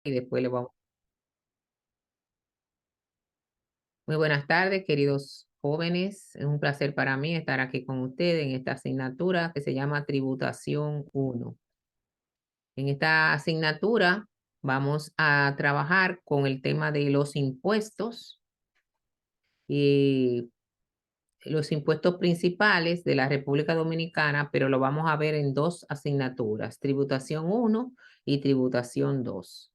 y después le vamos. Muy buenas tardes, queridos jóvenes. Es un placer para mí estar aquí con ustedes en esta asignatura que se llama Tributación 1. En esta asignatura vamos a trabajar con el tema de los impuestos y los impuestos principales de la República Dominicana, pero lo vamos a ver en dos asignaturas, Tributación 1 y Tributación 2.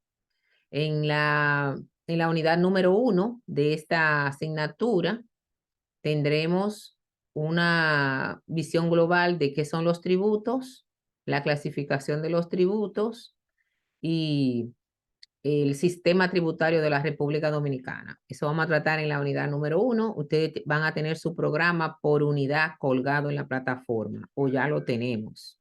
En la unidad número 1 de esta asignatura tendremos una visión global de qué son los tributos, la clasificación de los tributos y el sistema tributario de la República Dominicana. Eso vamos a tratar en la unidad número 1. Ustedes van a tener su programa por unidad colgado en la plataforma, o ya lo tenemos.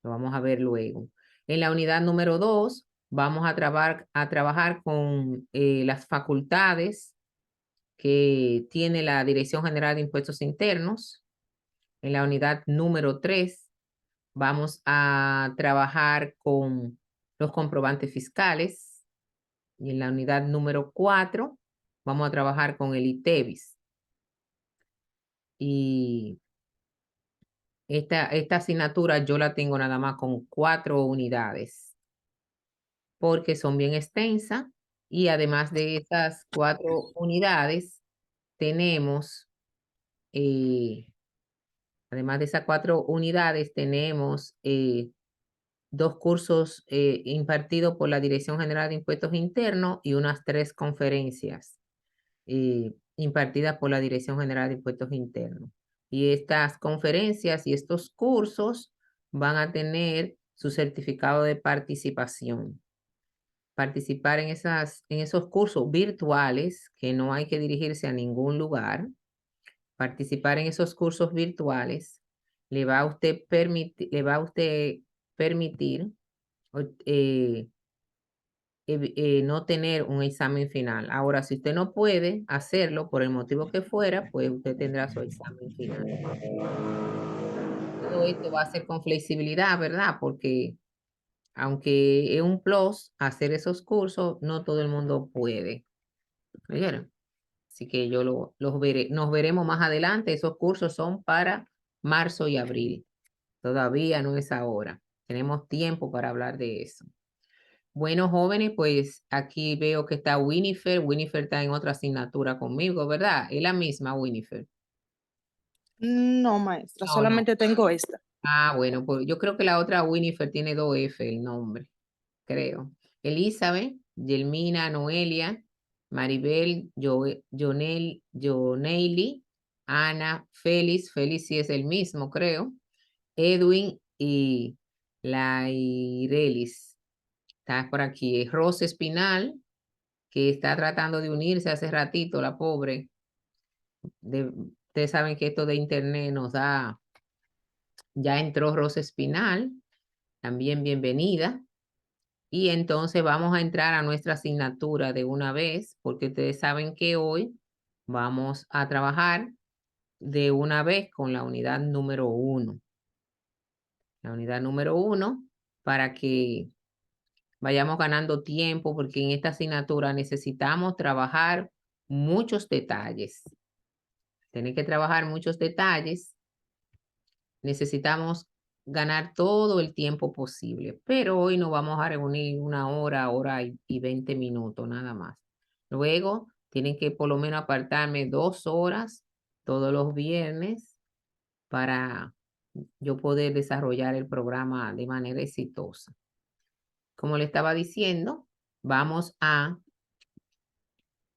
Lo vamos a ver luego. En la unidad número 2 vamos a trabajar con las facultades que tiene la Dirección General de Impuestos Internos. En la unidad número 3 vamos a trabajar con los comprobantes fiscales. Y en la unidad número 4 vamos a trabajar con el ITEVIS. Y esta asignatura yo la tengo nada más con 4 unidades, porque son bien extensas. Y además de esas 4 unidades, tenemos, además de esas 4 unidades, tenemos 2 cursos impartidos por la Dirección General de Impuestos Internos y unas 3 conferencias impartidas por la Dirección General de Impuestos Internos. Y estas conferencias y estos cursos van a tener su certificado de participación. Participar en esos cursos virtuales, que no hay que dirigirse a ningún lugar. Participar en esos cursos virtuales le va a usted permitir eh, no tener un examen final. Ahora, si usted no puede hacerlo por el motivo que fuera, pues usted tendrá su examen final. Todo esto va a ser con flexibilidad, ¿verdad? Porque aunque es un plus hacer esos cursos, no todo el mundo puede. ¿Oyeron? Así que nos veremos más adelante. Esos cursos son para marzo y abril. Todavía no es ahora. Tenemos tiempo para hablar de eso. Bueno, jóvenes, pues aquí veo que está Winifred. Winifred está en otra asignatura conmigo, ¿verdad? Es la misma, Winifred. No, maestra, No, no. solamente tengo esta. Ah, bueno, pues yo creo que la otra Winifred tiene 2 F el nombre, creo. Elizabeth, Yelmina, Noelia, Maribel, Joneili, Ana, Félix. Félix sí es el mismo, creo. Edwin y Lairelis. Está por aquí. Es Rosa Espinal, que está tratando de unirse hace ratito, la pobre. Ustedes saben que esto de internet nos da, ya entró Rosa Espinal, también bienvenida. Y entonces vamos a entrar a nuestra asignatura de una vez, porque ustedes saben que hoy vamos a trabajar de una vez con la unidad número 1. La unidad número 1, para que vayamos ganando tiempo, porque en esta asignatura necesitamos trabajar muchos detalles. Tienen que trabajar muchos detalles. Necesitamos ganar todo el tiempo posible, pero hoy nos vamos a reunir 1 hora, hora y 20 minutos nada más. Luego tienen que por lo menos apartarme 2 horas todos los viernes para yo poder desarrollar el programa de manera exitosa. Como le estaba diciendo, vamos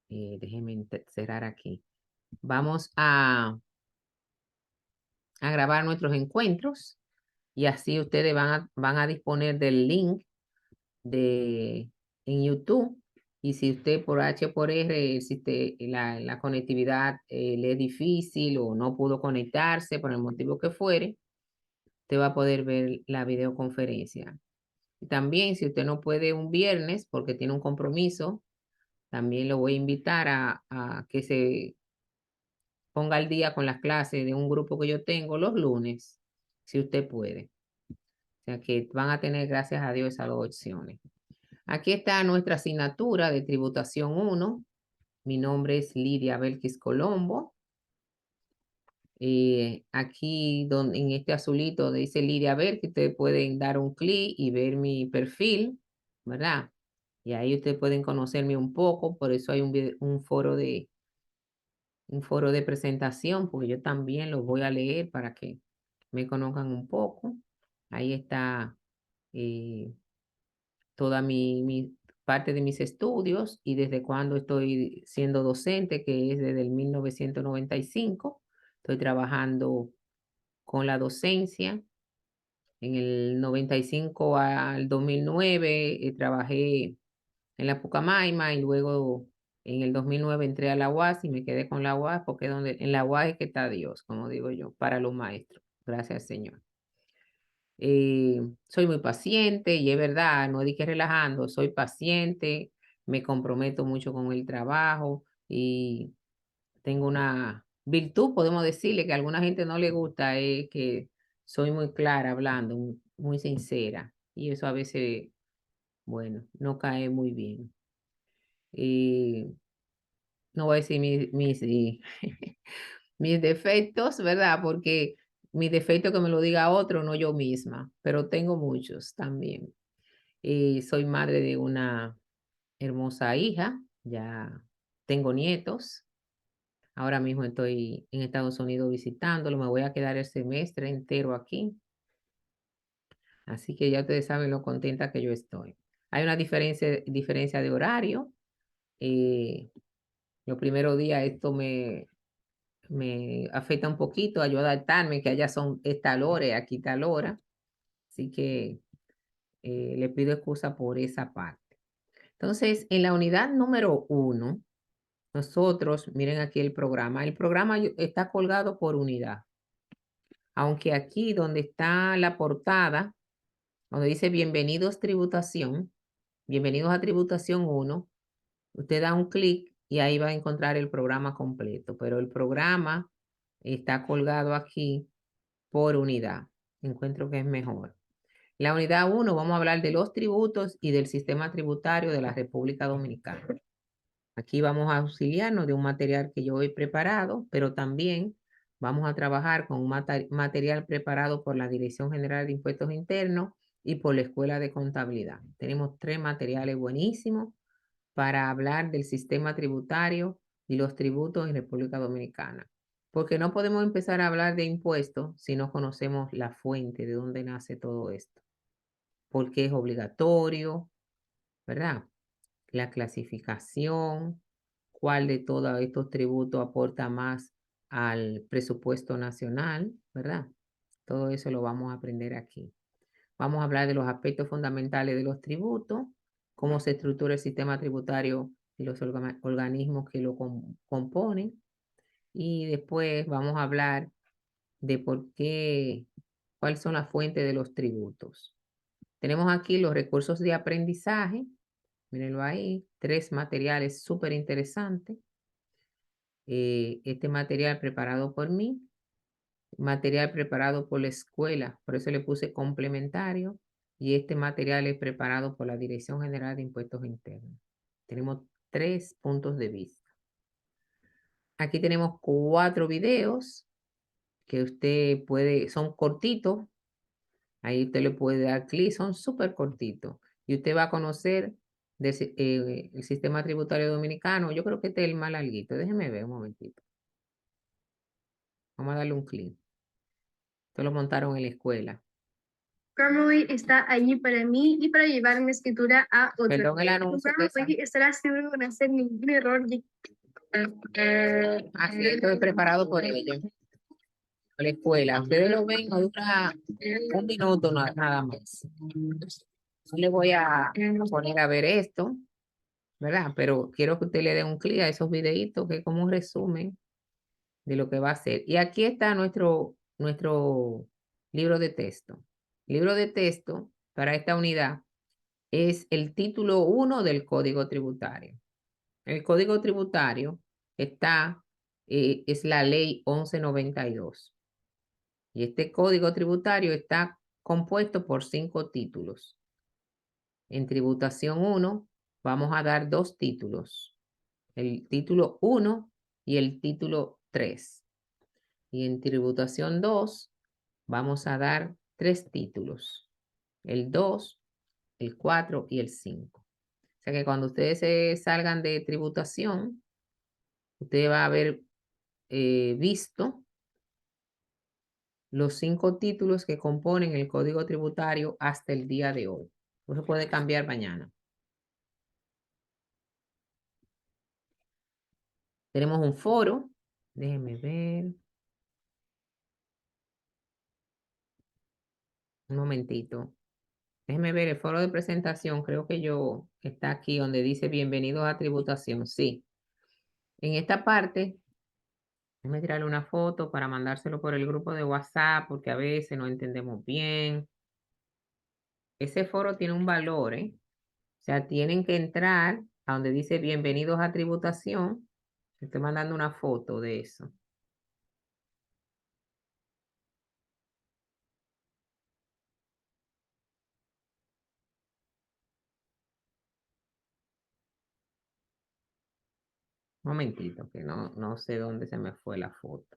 déjenme cerrar aquí. Vamos a grabar nuestros encuentros y así ustedes van a disponer del link en YouTube. Y si usted por H por R, la conectividad le es difícil o no pudo conectarse por el motivo que fuere, usted va a poder ver la videoconferencia. Y también, si usted no puede un viernes porque tiene un compromiso, también lo voy a invitar a que se ponga al día con las clases de un grupo que yo tengo los lunes, si usted puede. O sea que van a tener, gracias a Dios, esas 2 opciones. Aquí está nuestra asignatura de tributación 1. Mi nombre es Lidia Belkis Colombo. Aquí en este azulito donde dice Lidia Belkis, ustedes pueden dar un clic y ver mi perfil, ¿verdad? Y ahí ustedes pueden conocerme un poco, por eso hay un foro de presentación, porque yo también los voy a leer para que me conozcan un poco. Ahí está toda mi parte de mis estudios y desde cuando estoy siendo docente, que es desde el 1995. Estoy trabajando con la docencia. En el 95 al 2009 trabajé en la Pucamaima y luego en el 2009 entré a la UAS y me quedé con la UAS porque en la UAS es que está Dios, como digo yo, para los maestros. Gracias, Señor. Soy muy paciente y es verdad, no di que relajando, soy paciente, me comprometo mucho con el trabajo y tengo una virtud, podemos decirle que a alguna gente no le gusta, es que soy muy clara hablando, muy sincera y eso a veces, bueno, no cae muy bien. No voy a decir mis defectos, ¿verdad? Porque mi defecto que me lo diga otro, no yo misma, pero tengo muchos también. Soy madre de una hermosa hija, ya tengo nietos. Ahora mismo estoy en Estados Unidos visitándolo, me voy a quedar el semestre entero aquí. Así que ya ustedes saben lo contenta que yo estoy. Hay una diferencia de horario. Los primeros días esto me afecta un poquito, ayuda a adaptarme, que allá es tal hora, aquí tal hora. Así que le pido excusa por esa parte. Entonces, en la unidad número 1, nosotros, miren aquí el programa está colgado por unidad. Aunque aquí donde está la portada, donde dice bienvenidos tributación, bienvenidos a tributación 1, usted da un clic y ahí va a encontrar el programa completo, pero el programa está colgado aquí por unidad. Encuentro que es mejor. La unidad 1 vamos a hablar de los tributos y del sistema tributario de la República Dominicana. Aquí vamos a auxiliarnos de un material que yo he preparado, pero también vamos a trabajar con un material preparado por la Dirección General de Impuestos Internos y por la Escuela de Contabilidad. Tenemos 3 materiales buenísimos para hablar del sistema tributario y los tributos en República Dominicana. Porque no podemos empezar a hablar de impuestos si no conocemos la fuente de dónde nace todo esto. Porque es obligatorio, ¿verdad? La clasificación, cuál de todos estos tributos aporta más al presupuesto nacional, ¿verdad? Todo eso lo vamos a aprender aquí. Vamos a hablar de los aspectos fundamentales de los tributos, cómo se estructura el sistema tributario y los organismos que lo componen. Y después vamos a hablar de cuáles son las fuentes de los tributos. Tenemos aquí los recursos de aprendizaje. Mírenlo ahí, 3 materiales súper interesantes. Este material preparado por mí, material preparado por la escuela, por eso le puse complementario, y este material es preparado por la Dirección General de Impuestos Internos. Tenemos 3 puntos de vista. Aquí tenemos 4 videos que usted son cortitos, ahí usted le puede dar clic, son súper cortitos, y usted va a conocer el sistema tributario dominicano. Yo creo que este es el más larguito, déjeme ver un momentito. Vamos a darle un clic. Esto lo montaron en la escuela. Grammarly está allí para mí y para llevar mi escritura a otro Perdón el nivel. anuncio. Grammarly estará seguro de no hacer ningún error. Así estoy preparado por ello. La escuela. Ustedes lo ven, no dura un minuto nada más. No le voy a poner a ver esto, ¿verdad? Pero quiero que usted le dé un clic a esos videitos que es como un resumen de lo que va a hacer. Y aquí está nuestro libro de texto. Libro de texto para esta unidad es el título 1 del Código Tributario. El Código Tributario es la Ley 1192. Y este Código Tributario está compuesto por 5 títulos. En tributación 1 vamos a dar 2 títulos, el título 1 y el título 3. Y en tributación 2 vamos a dar 3 títulos, el 2, el 4 y el 5. O sea que cuando ustedes se salgan de tributación, usted va a haber visto los 5 títulos que componen el Código Tributario hasta el día de hoy. Eso puede cambiar mañana. Tenemos un foro. Déjenme ver. Un momentito. Déjenme ver el foro de presentación. Creo que está aquí donde dice bienvenidos a tributación. Sí. En esta parte, déjenme tirarle una foto para mandárselo por el grupo de WhatsApp porque a veces no entendemos bien. Ese foro tiene un valor, ¿eh? O sea, tienen que entrar a donde dice bienvenidos a tributación. Estoy mandando una foto de eso. Un momentito, que no sé dónde se me fue la foto.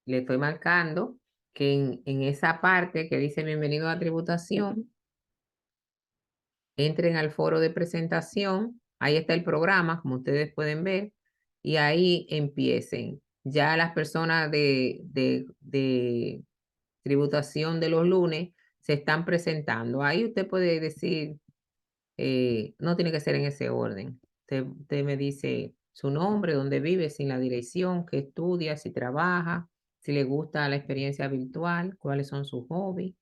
Le estoy marcando que en esa parte que dice bienvenido a tributación, entren al foro de presentación, ahí está el programa, como ustedes pueden ver, y ahí empiecen. Ya las personas de tributación de los lunes se están presentando. Ahí usted puede decir, no tiene que ser en ese orden. Usted me dice su nombre, dónde vive, sin la dirección, qué estudia, si trabaja, si le gusta la experiencia virtual, cuáles son sus hobbies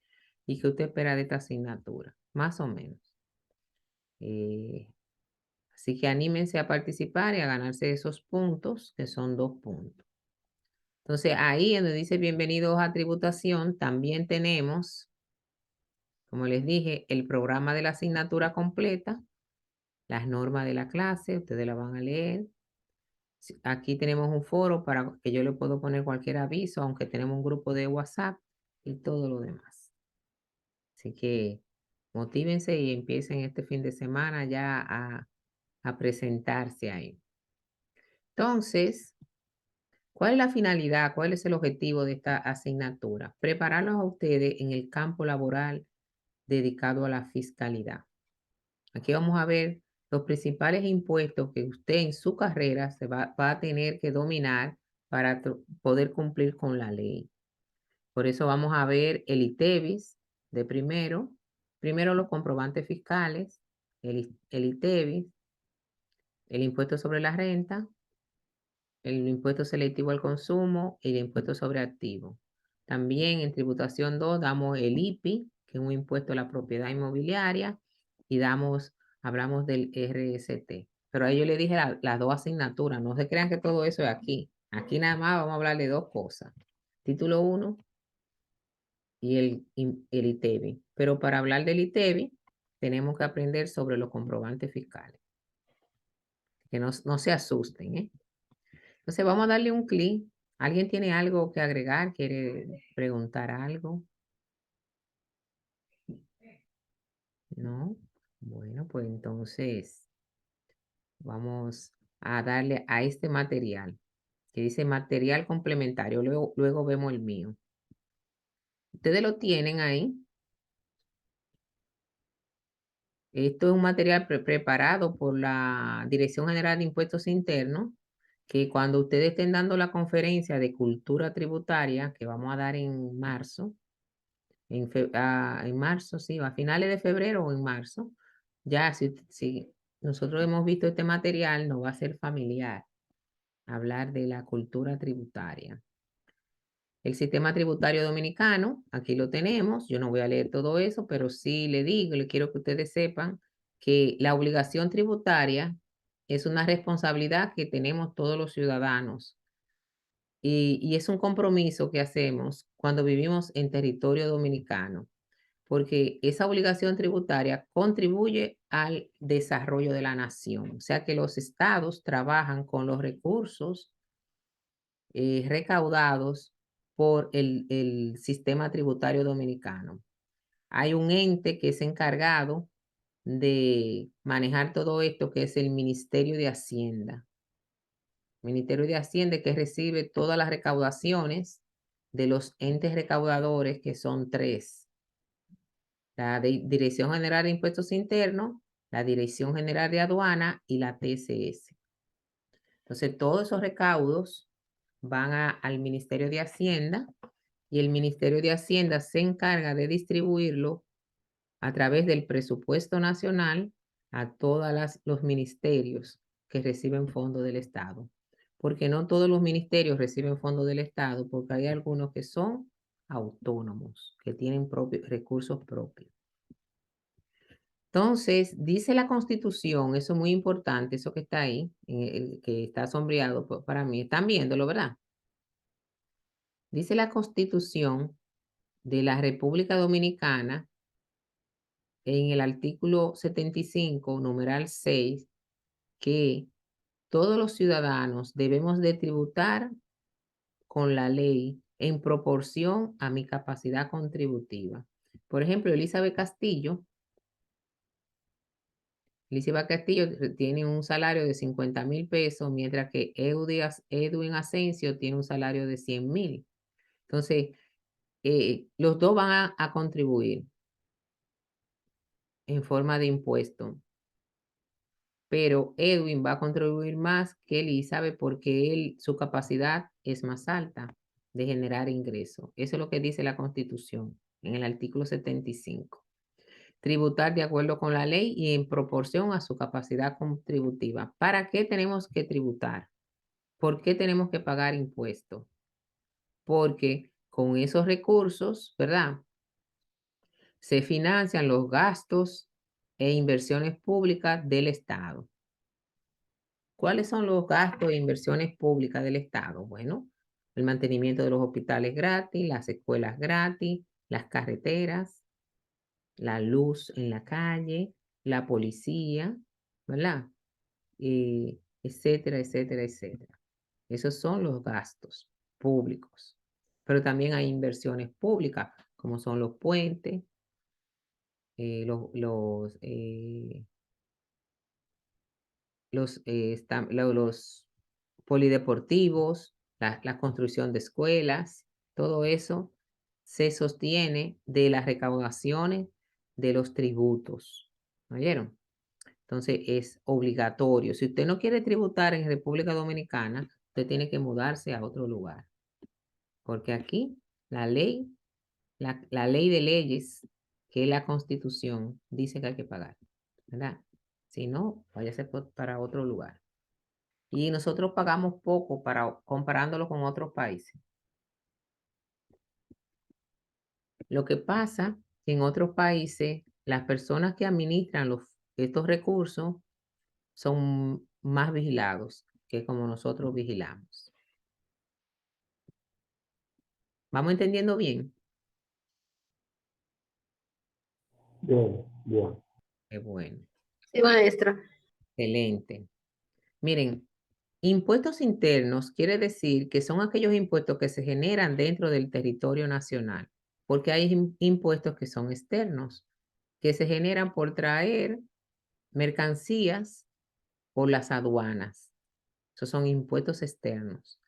y qué usted espera de esta asignatura, más o menos. Así que anímense a participar y a ganarse esos puntos, que son 2 puntos. Entonces, ahí donde dice bienvenidos a tributación, también tenemos, como les dije, el programa de la asignatura completa, las normas de la clase, ustedes la van a leer. Aquí tenemos un foro para que yo le puedo poner cualquier aviso, aunque tenemos un grupo de WhatsApp y todo lo demás. Así que motívense y empiecen este fin de semana ya a presentarse ahí. Entonces, ¿cuál es la finalidad? ¿Cuál es el objetivo de esta asignatura? Prepararlos a ustedes en el campo laboral dedicado a la fiscalidad. Aquí vamos a ver los principales impuestos que usted en su carrera va a tener que dominar para poder cumplir con la ley. Por eso vamos a ver el ITEVIS de primero los comprobantes fiscales, el ITEVIS, el impuesto sobre la renta, el impuesto selectivo al consumo y el impuesto sobre activos. También en tributación 2 damos el IPI, que es un impuesto a la propiedad inmobiliaria, y hablamos del RST. Pero ahí yo le dije las 2 asignaturas, no se crean que todo eso es aquí. Aquí nada más vamos a hablar de 2 cosas. Título 1 y el ITEVI. Pero para hablar del ITEVI, tenemos que aprender sobre los comprobantes fiscales. Que no se asusten, ¿eh? Entonces vamos a darle un clic. ¿Alguien tiene algo que agregar? ¿Quiere preguntar algo? ¿No? Bueno, pues entonces vamos a darle a este material, que dice material complementario. Luego vemos el mío. Ustedes lo tienen ahí. Esto es un material preparado por la Dirección General de Impuestos Internos, que cuando ustedes estén dando la conferencia de cultura tributaria, que vamos a dar en marzo, en marzo, sí, a finales de febrero o en marzo, ya si nosotros hemos visto este material, nos va a ser familiar hablar de la cultura tributaria. El sistema tributario dominicano, aquí lo tenemos, yo no voy a leer todo eso, pero sí le quiero que ustedes sepan que la obligación tributaria es una responsabilidad que tenemos todos los ciudadanos y es un compromiso que hacemos cuando vivimos en territorio dominicano, porque esa obligación tributaria contribuye al desarrollo de la nación, o sea que los estados trabajan con los recursos recaudados por el sistema tributario dominicano. Hay un ente que es encargado de manejar todo esto, que es el Ministerio de Hacienda. Ministerio de Hacienda que recibe todas las recaudaciones de los entes recaudadores, que son 3. La Dirección General de Impuestos Internos, la Dirección General de Aduana y la TCS. Entonces, todos esos recaudos van al Ministerio de Hacienda y el Ministerio de Hacienda se encarga de distribuirlo a través del presupuesto nacional a todos los ministerios que reciben fondos del Estado. Porque no todos los ministerios reciben fondos del Estado, porque hay algunos que son autónomos, que tienen recursos propios. Entonces, dice la Constitución, eso es muy importante, eso que está ahí, que está sombreado para mí. Están viéndolo, ¿verdad? Dice la Constitución de la República Dominicana, en el artículo 75, numeral 6, que todos los ciudadanos debemos de tributar con la ley en proporción a mi capacidad contributiva. Por ejemplo, Elizabeth Castillo tiene un salario de 50,000 pesos, mientras que Edwin Asensio tiene un salario de 100,000. Entonces, los dos van a contribuir en forma de impuesto. Pero Edwin va a contribuir más que Elizabeth porque su capacidad es más alta de generar ingresos. Eso es lo que dice la Constitución en el artículo 75. Tributar de acuerdo con la ley y en proporción a su capacidad contributiva. ¿Para qué tenemos que tributar? ¿Por qué tenemos que pagar impuestos? Porque con esos recursos, ¿verdad? Se financian los gastos e inversiones públicas del Estado. ¿Cuáles son los gastos e inversiones públicas del Estado? Bueno, el mantenimiento de los hospitales gratis, las escuelas gratis, las carreteras, la luz en la calle, la policía, ¿verdad? Etcétera, etcétera, etcétera. Esos son los gastos públicos. Pero también hay inversiones públicas, como son los puentes, los polideportivos, la construcción de escuelas, todo eso se sostiene de las recaudaciones de los tributos. ¿Oyeron? Entonces es obligatorio. Si usted no quiere tributar en República Dominicana, usted tiene que mudarse a otro lugar. Porque aquí la ley de leyes, que es la Constitución, dice que hay que pagar, ¿verdad? Si no, váyase para otro lugar. Y nosotros pagamos poco comparándolo con otros países. Lo que pasa que en otros países, las personas que administran estos recursos son más vigilados que como nosotros vigilamos. ¿Vamos entendiendo bien? Bien, bien. Qué bueno. Sí, maestra. Excelente. Miren, impuestos internos quiere decir que son aquellos impuestos que se generan dentro del territorio nacional, porque hay impuestos que son externos, que se generan por traer mercancías por las aduanas. Esos son impuestos externos.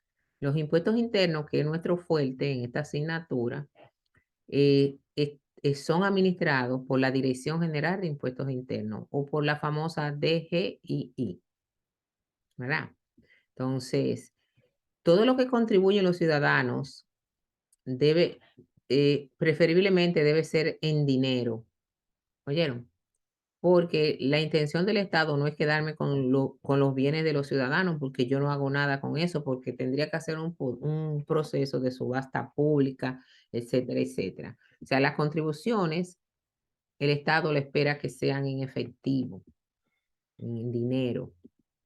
Los impuestos internos, que es nuestro fuerte en esta asignatura, son administrados por la Dirección General de Impuestos Internos o por la famosa DGII, ¿verdad? Entonces, todo lo que contribuyen los ciudadanos preferiblemente debe ser en dinero. ¿Oyeron? Porque la intención del Estado no es quedarme con los bienes de los ciudadanos, porque yo no hago nada con eso, porque tendría que hacer un proceso de subasta pública, etcétera, etcétera. O sea, las contribuciones, el Estado le espera que sean en efectivo, en dinero,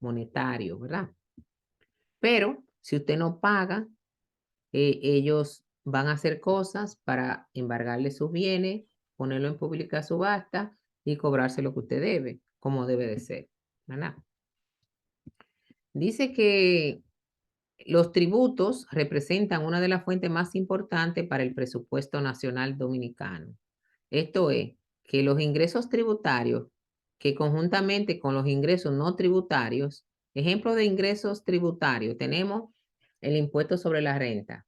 monetario, ¿verdad? Pero si usted no paga, ellos van a hacer cosas para embargarle sus bienes, ponerlo en pública subasta y cobrarse lo que usted debe, como debe de ser, ¿verdad? Dice que Los tributos representan una de las fuentes más importantes para el presupuesto nacional dominicano. Esto es, que los ingresos tributarios, que conjuntamente con los ingresos no tributarios, ejemplo de ingresos tributarios, tenemos el impuesto sobre la renta,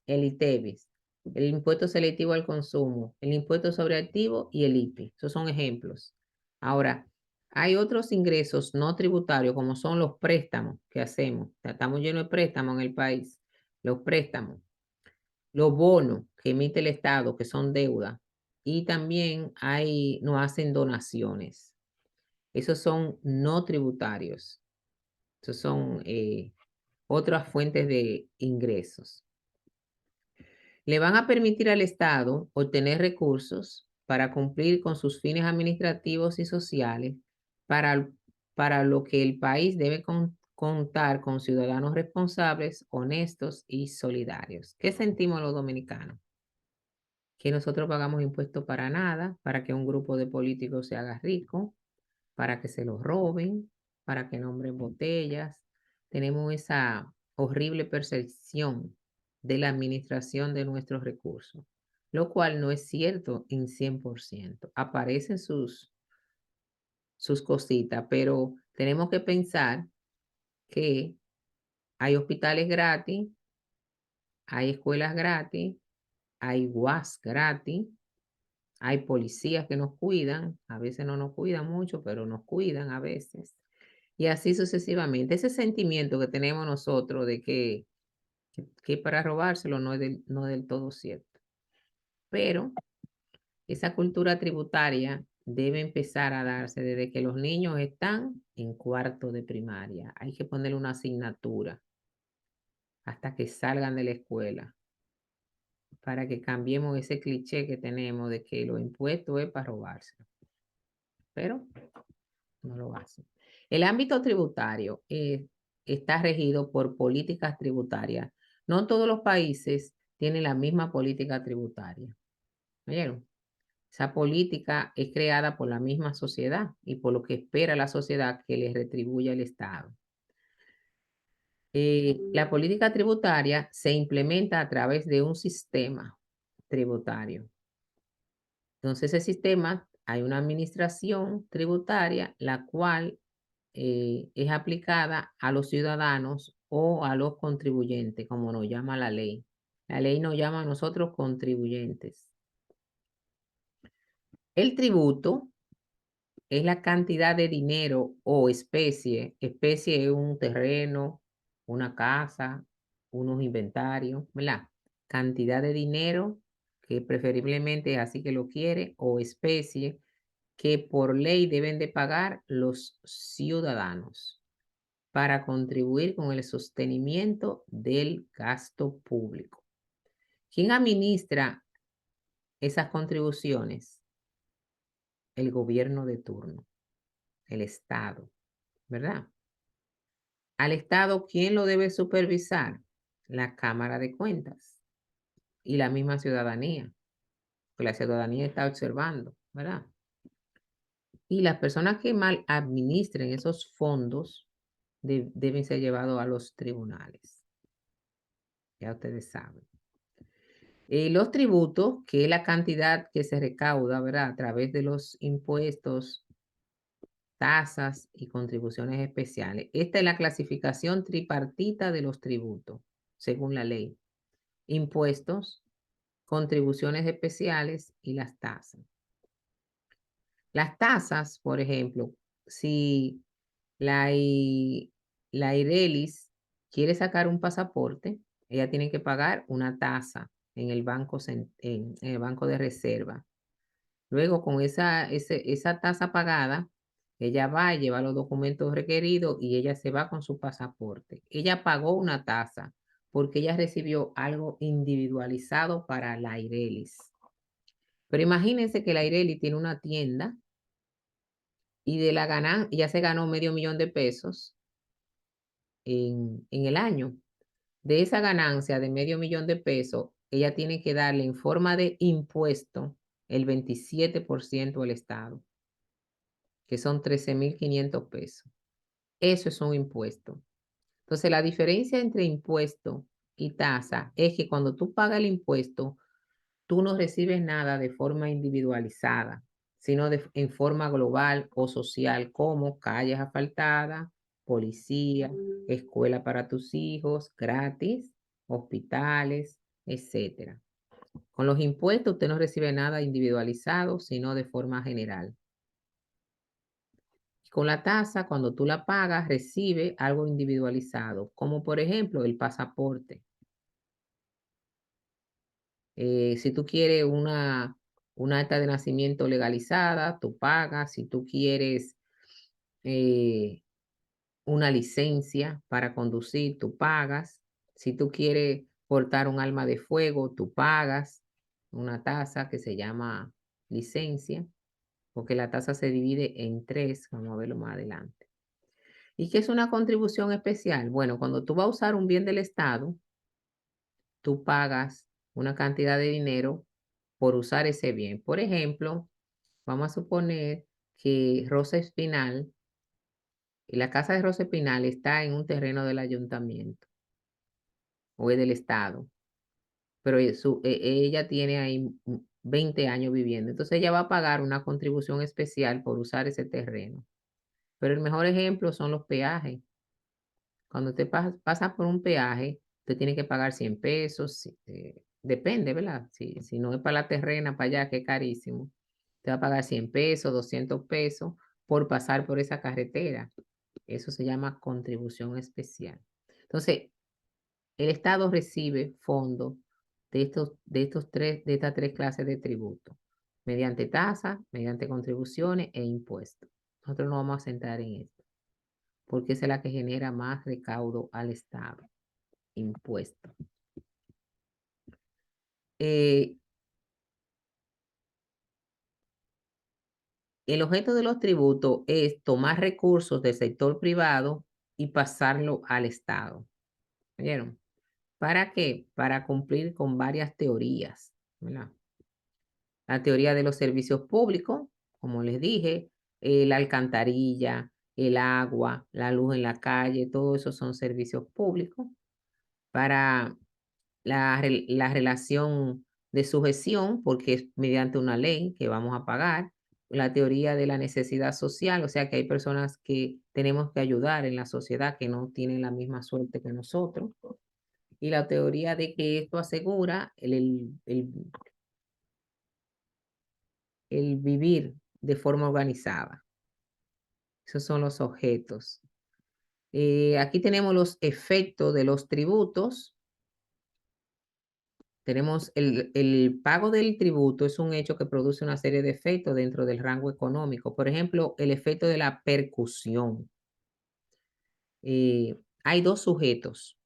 el ITEVIS, el impuesto selectivo al consumo, el impuesto sobre activos y el IPI. Esos son ejemplos. Ahora, hay otros ingresos no tributarios, como son los préstamos que hacemos. Estamos llenos de préstamos en el país. Los préstamos, los bonos que emite el Estado, que son deuda. Y también nos hacen donaciones. Esos son no tributarios. Esos son otras fuentes de ingresos. Le van a permitir al Estado obtener recursos para cumplir con sus fines administrativos y sociales, para lo que el país debe contar con ciudadanos responsables, honestos y solidarios. ¿Qué sentimos los dominicanos? Que nosotros pagamos impuestos para nada, para que un grupo de políticos se haga rico, para que se los roben, para que nombren botellas. Tenemos esa horrible percepción de la administración de nuestros recursos, lo cual no es cierto en 100%. Aparecen sus cositas, pero tenemos que pensar que hay hospitales gratis, hay escuelas gratis, hay UAS gratis, hay policías que nos cuidan, a veces no nos cuidan mucho, pero nos cuidan a veces. Y así sucesivamente. Ese sentimiento que tenemos nosotros de que para robárselo no es del todo cierto. Pero esa cultura tributaria debe empezar a darse desde que los niños están en cuarto de primaria. Hay que ponerle una asignatura hasta que salgan de la escuela, para que cambiemos ese cliché que tenemos de que los impuestos es para robárselo. Pero no lo hacen. El ámbito tributario está regido por políticas tributarias. No todos los países tienen la misma política tributaria. ¿Oyeron? Esa política es creada por la misma sociedad y por lo que espera la sociedad que les retribuya el Estado. La política tributaria se implementa a través de un sistema tributario. Entonces, ese sistema, hay una administración tributaria, la cual es aplicada a los ciudadanos o a los contribuyentes, como nos llama la ley. La ley nos llama a nosotros contribuyentes. El tributo es la cantidad de dinero o especie. Especie es un terreno, una casa, unos inventarios, ¿verdad? Cantidad de dinero, que preferiblemente es así que lo quiere, o especie, que por ley deben de pagar los ciudadanos para contribuir con el sostenimiento del gasto público. ¿Quién administra esas contribuciones? El gobierno de turno, el Estado, ¿verdad? Al Estado, ¿quién lo debe supervisar? La Cámara de Cuentas y la misma ciudadanía, porque la ciudadanía está observando, ¿verdad? Y las personas que mal administren esos fondos deben ser llevados a los tribunales. Ya ustedes saben. Los tributos, que es la cantidad que se recauda, ¿verdad? A través de los impuestos, tasas y contribuciones especiales. Esta es la clasificación tripartita de los tributos, según la ley. Impuestos, contribuciones especiales y las tasas. Las tasas, por ejemplo, si la Irelis quiere sacar un pasaporte, ella tiene que pagar una tasa en el banco, en el banco de reserva. Luego, con esa tasa pagada, ella va y lleva los documentos requeridos y ella se va con su pasaporte. Ella pagó una tasa porque ella recibió algo individualizado para la Irelis. Pero imagínense que la Irelis tiene una tienda y de la ella se ganó $500,000 de pesos en el año. De esa ganancia de $500,000 de pesos, ella tiene que darle en forma de impuesto el 27% al Estado, que son 13,500 pesos. Eso es un impuesto. Entonces, la diferencia entre impuesto y tasa es que cuando tú pagas el impuesto, tú no recibes nada de forma individualizada, sino en forma global o social, como calles asfaltadas, policía, escuela para tus hijos, gratis, hospitales, etcétera. Con los impuestos usted no recibe nada individualizado, sino de forma general. Con la tasa, cuando tú la pagas, recibe algo individualizado, como por ejemplo el pasaporte. Si tú quieres una acta de nacimiento legalizada, tú pagas. Si tú quieres una licencia para conducir, tú pagas. Si tú quieres portar un arma de fuego, tú pagas una tasa que se llama licencia, porque la tasa se divide en 3, vamos a verlo más adelante. ¿Y qué es una contribución especial? Bueno, cuando tú vas a usar un bien del Estado, tú pagas una cantidad de dinero por usar ese bien. Por ejemplo, vamos a suponer que Rosa Espinal, y la casa de Rosa Espinal está en un terreno del ayuntamiento o es del Estado, pero ella tiene ahí 20 años viviendo. Entonces ella va a pagar una contribución especial por usar ese terreno. Pero el mejor ejemplo son los peajes. Cuando usted pasa por un peaje, usted tiene que pagar 100 pesos, depende, ¿verdad? Si no es para la terrena, para allá, que es carísimo. Te va a pagar 100 pesos, 200 pesos por pasar por esa carretera. Eso se llama contribución especial. Entonces, el Estado recibe fondos de estas tres clases de tributos, mediante tasas, mediante contribuciones e impuestos. Nosotros nos vamos a centrar en esto, porque esa es la que genera más recaudo al Estado, impuestos. El objeto de los tributos es tomar recursos del sector privado y pasarlo al Estado. ¿Vieron? ¿Para qué? Para cumplir con varias teorías, ¿verdad? La teoría de los servicios públicos, como les dije, la alcantarilla, el agua, la luz en la calle, todo eso son servicios públicos. Para la relación de sujeción, porque es mediante una ley que vamos a pagar. La teoría de la necesidad social, o sea que hay personas que tenemos que ayudar en la sociedad que no tienen la misma suerte que nosotros. Y la teoría de que esto asegura el vivir de forma organizada. Esos son los objetos. Aquí tenemos los efectos de los tributos. Tenemos el pago del tributo, es un hecho que produce una serie de efectos dentro del rango económico. Por ejemplo, el efecto de la percusión. Hay dos sujetos,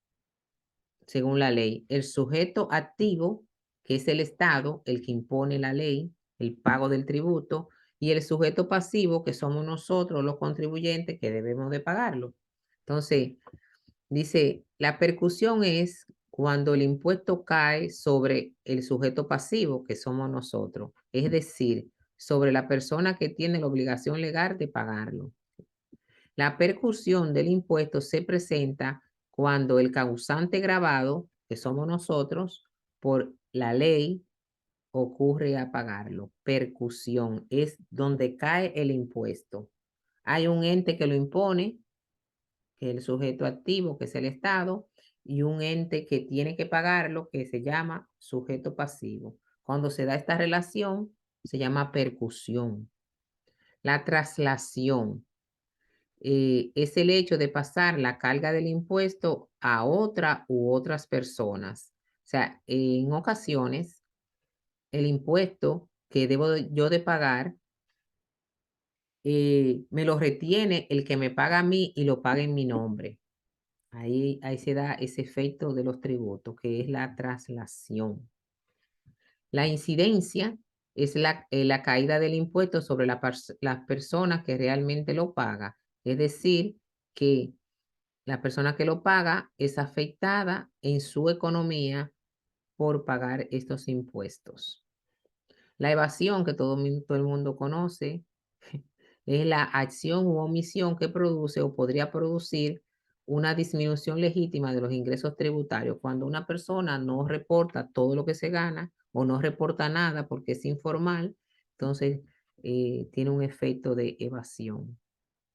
según la ley. El sujeto activo, que es el Estado, el que impone la ley, el pago del tributo, y el sujeto pasivo, que somos nosotros los contribuyentes que debemos de pagarlo. Entonces, dice, la percusión es cuando el impuesto cae sobre el sujeto pasivo, que somos nosotros, es decir, sobre la persona que tiene la obligación legal de pagarlo. La percusión del impuesto se presenta cuando el causante grabado, que somos nosotros, por la ley, ocurre a pagarlo. Percusión es donde cae el impuesto. Hay un ente que lo impone, que es el sujeto activo, que es el Estado, y un ente que tiene que pagarlo, que se llama sujeto pasivo. Cuando se da esta relación, se llama percusión. La traslación es el hecho de pasar la carga del impuesto a otra u otras personas. O sea, en ocasiones, el impuesto que debo yo de pagar, me lo retiene el que me paga a mí y lo paga en mi nombre. Ahí se da ese efecto de los tributos, que es la traslación. La incidencia es la caída del impuesto sobre las personas que realmente lo paga. Es decir, que la persona que lo paga es afectada en su economía por pagar estos impuestos. La evasión, que todo el mundo conoce, es la acción u omisión que produce o podría producir una disminución legítima de los ingresos tributarios cuando una persona no reporta todo lo que se gana o no reporta nada porque es informal, entonces tiene un efecto de evasión.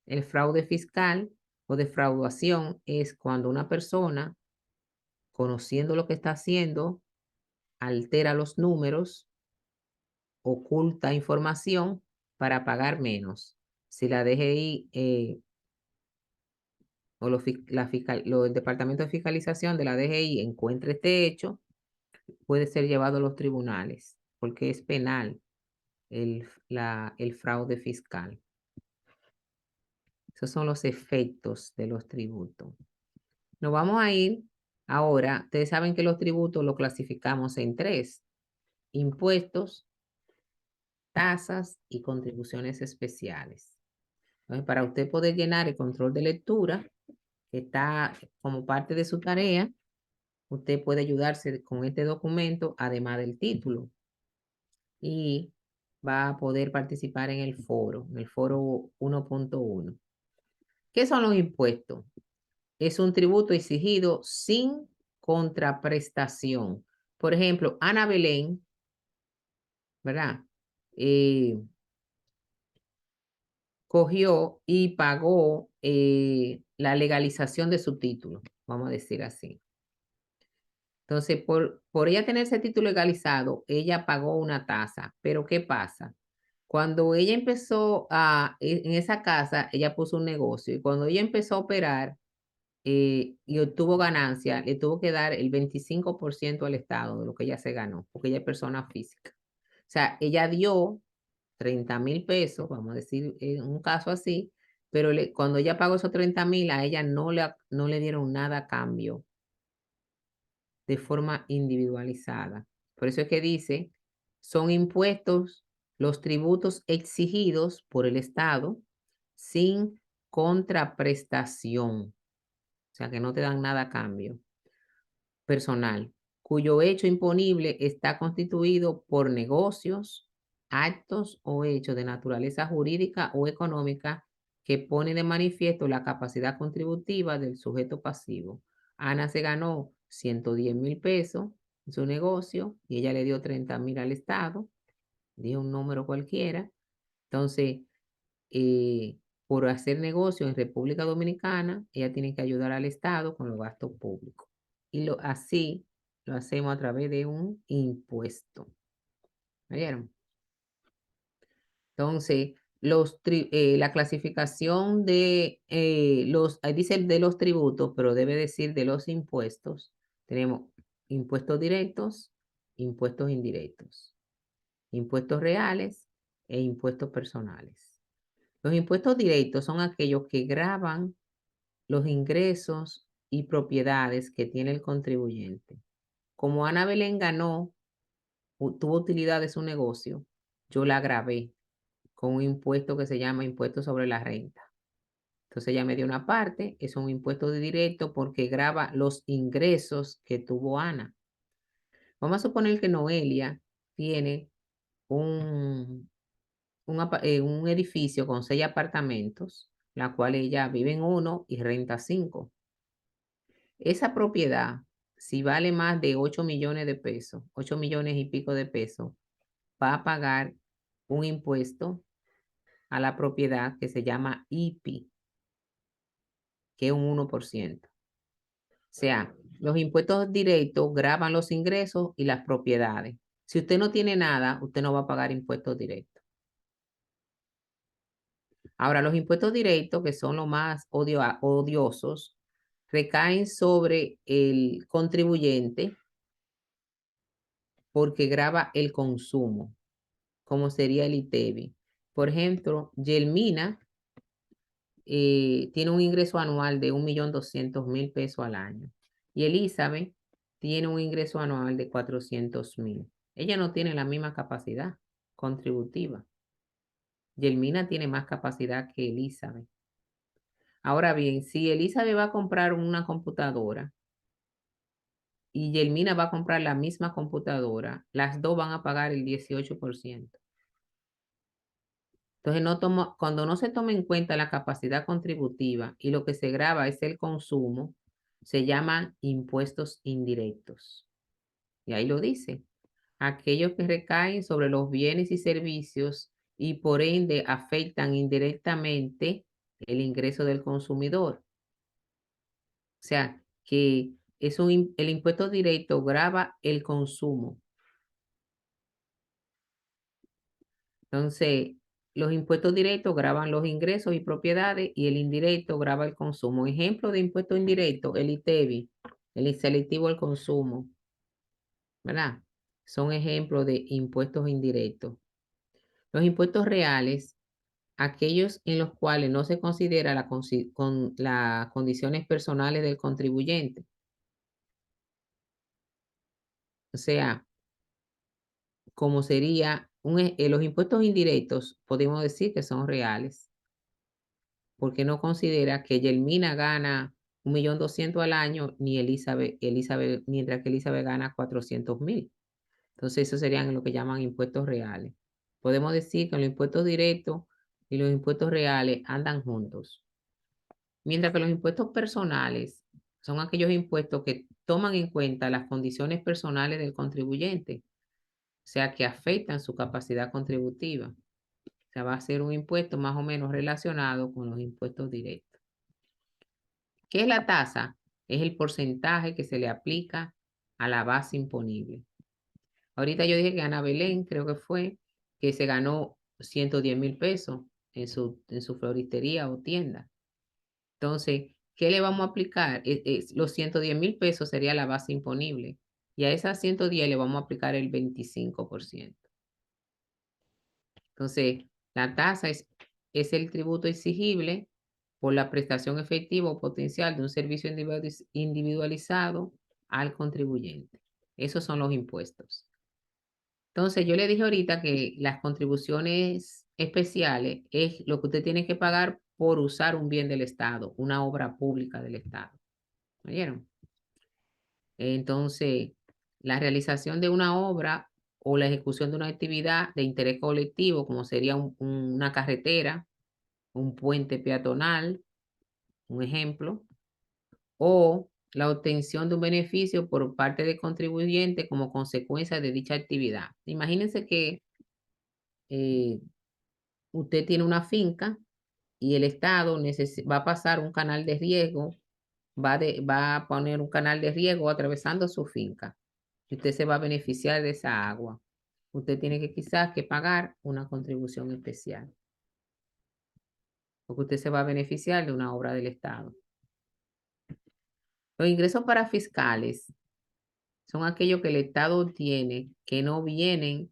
El fraude fiscal o defraudación es cuando una persona, conociendo lo que está haciendo, altera los números, oculta información para pagar menos. Si la DGI o el Departamento de Fiscalización de la DGI encuentra este hecho, puede ser llevado a los tribunales, porque es penal el fraude fiscal. Esos son los efectos de los tributos. Nos vamos a ir ahora. Ustedes saben que los tributos los clasificamos en 3: impuestos, tasas y contribuciones especiales. Entonces, para usted poder llenar el control de lectura, que está como parte de su tarea, usted puede ayudarse con este documento, además del título. Y va a poder participar en el foro 1.1. ¿Qué son los impuestos? Es un tributo exigido sin contraprestación. Por ejemplo, Ana Belén, ¿verdad? Cogió y pagó la legalización de su título, vamos a decir así. Entonces, por ella tener ese título legalizado, ella pagó una tasa. Pero ¿qué pasa? Cuando ella empezó en esa casa, ella puso un negocio y cuando ella empezó a operar y obtuvo ganancia, le tuvo que dar el 25% al Estado de lo que ella se ganó, porque ella es persona física. O sea, ella dio 30,000 pesos, vamos a decir, en un caso así, pero cuando ella pagó esos 30,000, a ella no le dieron nada a cambio de forma individualizada. Por eso es que dice, son impuestos los tributos exigidos por el Estado sin contraprestación. O sea, que no te dan nada a cambio. Personal, cuyo hecho imponible está constituido por negocios, actos o hechos de naturaleza jurídica o económica que pone de manifiesto la capacidad contributiva del sujeto pasivo. Ana se ganó 110,000 pesos en su negocio y ella le dio 30,000 al Estado, dio un número cualquiera. Entonces, por hacer negocio en República Dominicana, ella tiene que ayudar al Estado con los gastos públicos. Y así lo hacemos a través de un impuesto. ¿Vieron? Entonces, la clasificación de ahí dice de los tributos, pero debe decir de los impuestos. Tenemos impuestos directos, impuestos indirectos, impuestos reales e impuestos personales. Los impuestos directos son aquellos que gravan los ingresos y propiedades que tiene el contribuyente. Como Ana Belén tuvo utilidad de su negocio, yo la gravé con un impuesto que se llama impuesto sobre la renta. Entonces ella me dio una parte, es un impuesto directo porque grava los ingresos que tuvo Ana. Vamos a suponer que Noelia tiene un edificio con 6 apartamentos, la cual ella vive en uno y renta 5. Esa propiedad, si vale más de 8 millones de pesos, 8 millones y pico de pesos, va a pagar un impuesto a la propiedad que se llama IPI, que es un 1%. O sea, los impuestos directos gravan los ingresos y las propiedades. Si usted no tiene nada, usted no va a pagar impuestos directos. Ahora, los impuestos directos, que son los más odiosos, recaen sobre el contribuyente porque grava el consumo, como sería el ITEVI. Por ejemplo, Yelmina tiene un ingreso anual de 1.200.000 pesos al año y Elizabeth tiene un ingreso anual de 400,000. Ella no tiene la misma capacidad contributiva. Yelmina tiene más capacidad que Elizabeth. Ahora bien, si Elizabeth va a comprar una computadora y Yelmina va a comprar la misma computadora, las dos van a pagar el 18%. Entonces, cuando no se toma en cuenta la capacidad contributiva y lo que se grava es el consumo, se llaman impuestos indirectos. Y ahí lo dice, aquellos que recaen sobre los bienes y servicios y por ende afectan indirectamente el ingreso del consumidor. O sea, que el impuesto directo grava el consumo. Entonces, los impuestos directos gravan los ingresos y propiedades y el indirecto grava el consumo. Ejemplo de impuesto indirecto, el ITEVI, el selectivo al consumo, ¿verdad? Son ejemplos de impuestos indirectos. Los impuestos reales, aquellos en los cuales no se considera las condiciones personales del contribuyente. O sea, como sería los impuestos indirectos, podemos decir que son reales, porque no considera que Yelmina gana 1.200.000 al año, ni Elizabeth, mientras que Elizabeth gana 400.000. Entonces, eso serían lo que llaman impuestos reales. Podemos decir que los impuestos directos y los impuestos reales andan juntos. Mientras que los impuestos personales son aquellos impuestos que toman en cuenta las condiciones personales del contribuyente, o sea, que afectan su capacidad contributiva. O sea, va a ser un impuesto más o menos relacionado con los impuestos directos. ¿Qué es la tasa? Es el porcentaje que se le aplica a la base imponible. Ahorita yo dije que Ana Belén, creo que fue, que se ganó 110.000 pesos en su floristería o tienda. Entonces, ¿qué le vamos a aplicar? Los 110.000 pesos sería la base imponible. Y a esas 110 le vamos a aplicar el 25%. Entonces, la tasa es el tributo exigible por la prestación efectiva o potencial de un servicio individualizado al contribuyente. Esos son los impuestos. Entonces, yo le dije ahorita que las contribuciones especiales es lo que usted tiene que pagar por usar un bien del Estado, una obra pública del Estado. ¿Oyeron? Entonces, la realización de una obra o la ejecución de una actividad de interés colectivo, como sería una carretera, un puente peatonal, un ejemplo, o la obtención de un beneficio por parte del contribuyente como consecuencia de dicha actividad. Imagínense que usted tiene una finca y el Estado va a pasar un canal de riego, va a poner un canal de riego atravesando su finca. Y usted se va a beneficiar de esa agua. Usted tiene que quizás que pagar una contribución especial. Porque usted se va a beneficiar de una obra del Estado. Los ingresos para fiscales son aquellos que el Estado tiene que no vienen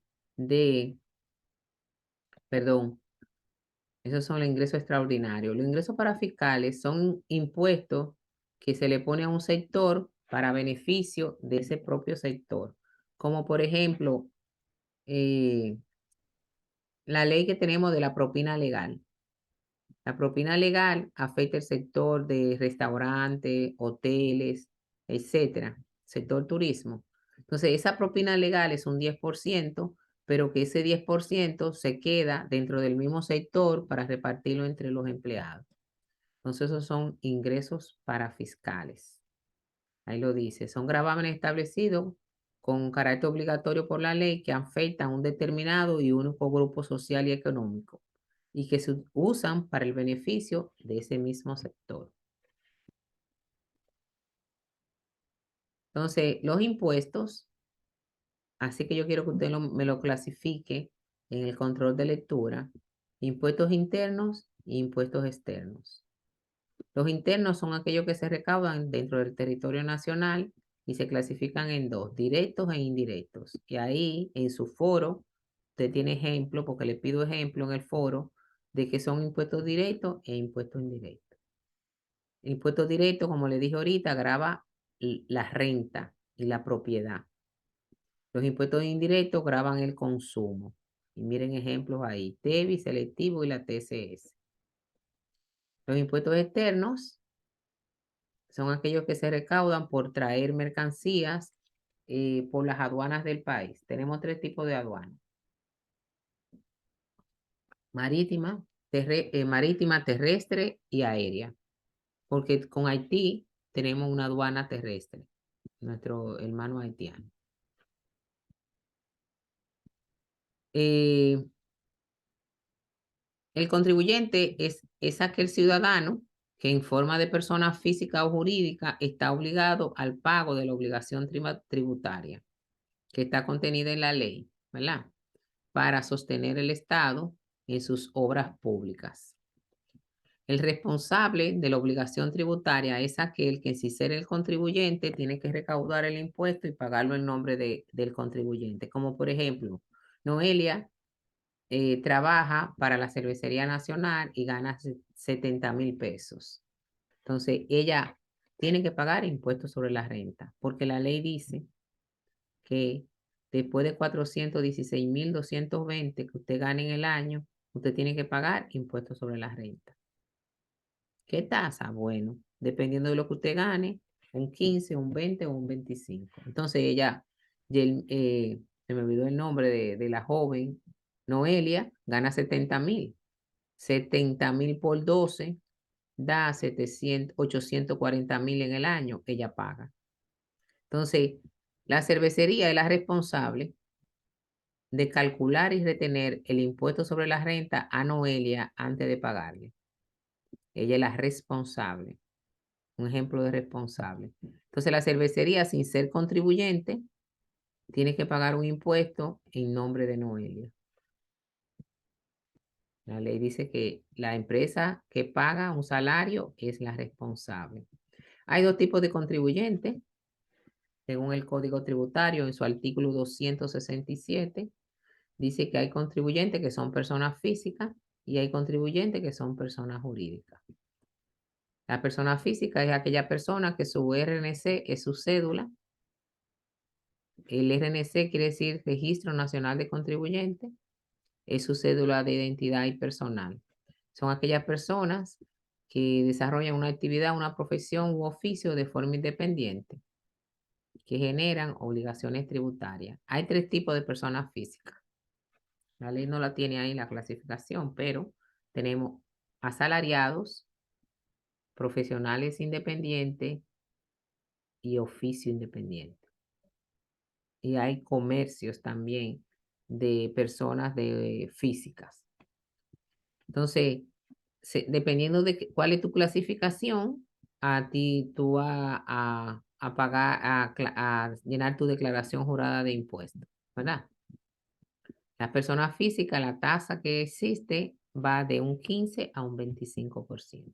perdón, esos son los ingresos extraordinarios. Los ingresos para fiscales son impuestos que se le pone a un sector para beneficio de ese propio sector. Como por ejemplo, la ley que tenemos de la propina legal. La propina legal afecta el sector de restaurantes, hoteles, etcétera, sector turismo. Entonces, esa propina legal es un 10%, pero que ese 10% se queda dentro del mismo sector para repartirlo entre los empleados. Entonces, esos son ingresos para fiscales. Ahí lo dice, son gravámenes establecidos con carácter obligatorio por la ley que afectan a un determinado y único grupo social y económico y que se usan para el beneficio de ese mismo sector. Entonces, los impuestos, así que yo quiero que usted me lo clasifique en el control de lectura, impuestos internos e impuestos externos. Los internos son aquellos que se recaudan dentro del territorio nacional y se clasifican en dos, directos e indirectos. Y ahí, en su foro, usted tiene ejemplo, porque le pido ejemplo en el foro, de que son impuestos directos e impuestos indirectos. El impuesto directo, como le dije ahorita, grava la renta y la propiedad. Los impuestos indirectos gravan el consumo. Y miren ejemplos ahí, TEBI, selectivo y la TCS. Los impuestos externos son aquellos que se recaudan por traer mercancías por las aduanas del país. Tenemos tres tipos de aduanas. marítima, marítima, terrestre y aérea. Porque con Haití tenemos una aduana terrestre, nuestro hermano haitiano. El contribuyente es aquel ciudadano que en forma de persona física o jurídica está obligado al pago de la obligación tributaria que está contenida en la ley, ¿verdad? Para sostener el Estado en sus obras públicas. El responsable de la obligación tributaria es aquel que, sin ser el contribuyente, tiene que recaudar el impuesto y pagarlo en nombre del contribuyente. Como por ejemplo, Noelia trabaja para la Cervecería Nacional y gana 70,000 pesos. Entonces, ella tiene que pagar impuestos sobre la renta, porque la ley dice que después de 416,220 que usted gane en el año, usted tiene que pagar impuestos sobre la renta. ¿Qué tasa? Bueno, dependiendo de lo que usted gane, un 15, un 20 o un 25. Entonces ella, se me olvidó el nombre de la joven, Noelia, gana 70,000. 70,000 por 12 da 840,000 en el año, ella paga. Entonces, la cervecería es la responsable de calcular y retener el impuesto sobre la renta a Noelia antes de pagarle. Ella es la responsable. Un ejemplo de responsable. Entonces, la cervecería, sin ser contribuyente, tiene que pagar un impuesto en nombre de Noelia. La ley dice que la empresa que paga un salario es la responsable. Hay dos tipos de contribuyentes, según el Código Tributario, en su artículo 267, dice que hay contribuyentes que son personas físicas y hay contribuyentes que son personas jurídicas. La persona física es aquella persona que su RNC es su cédula. El RNC quiere decir Registro Nacional de Contribuyentes, es su cédula de identidad y personal. Son aquellas personas que desarrollan una actividad, una profesión u oficio de forma independiente, que generan obligaciones tributarias. Hay tres tipos de personas físicas. La ley no la tiene ahí la clasificación, pero tenemos asalariados, profesionales independientes y oficio independiente. Y hay comercios también de personas físicas. Entonces, dependiendo de cuál es tu clasificación, a ti tú vas a pagar, a llenar tu declaración jurada de impuestos, ¿verdad? Las personas físicas, la tasa que existe va de un 15 a un 25%.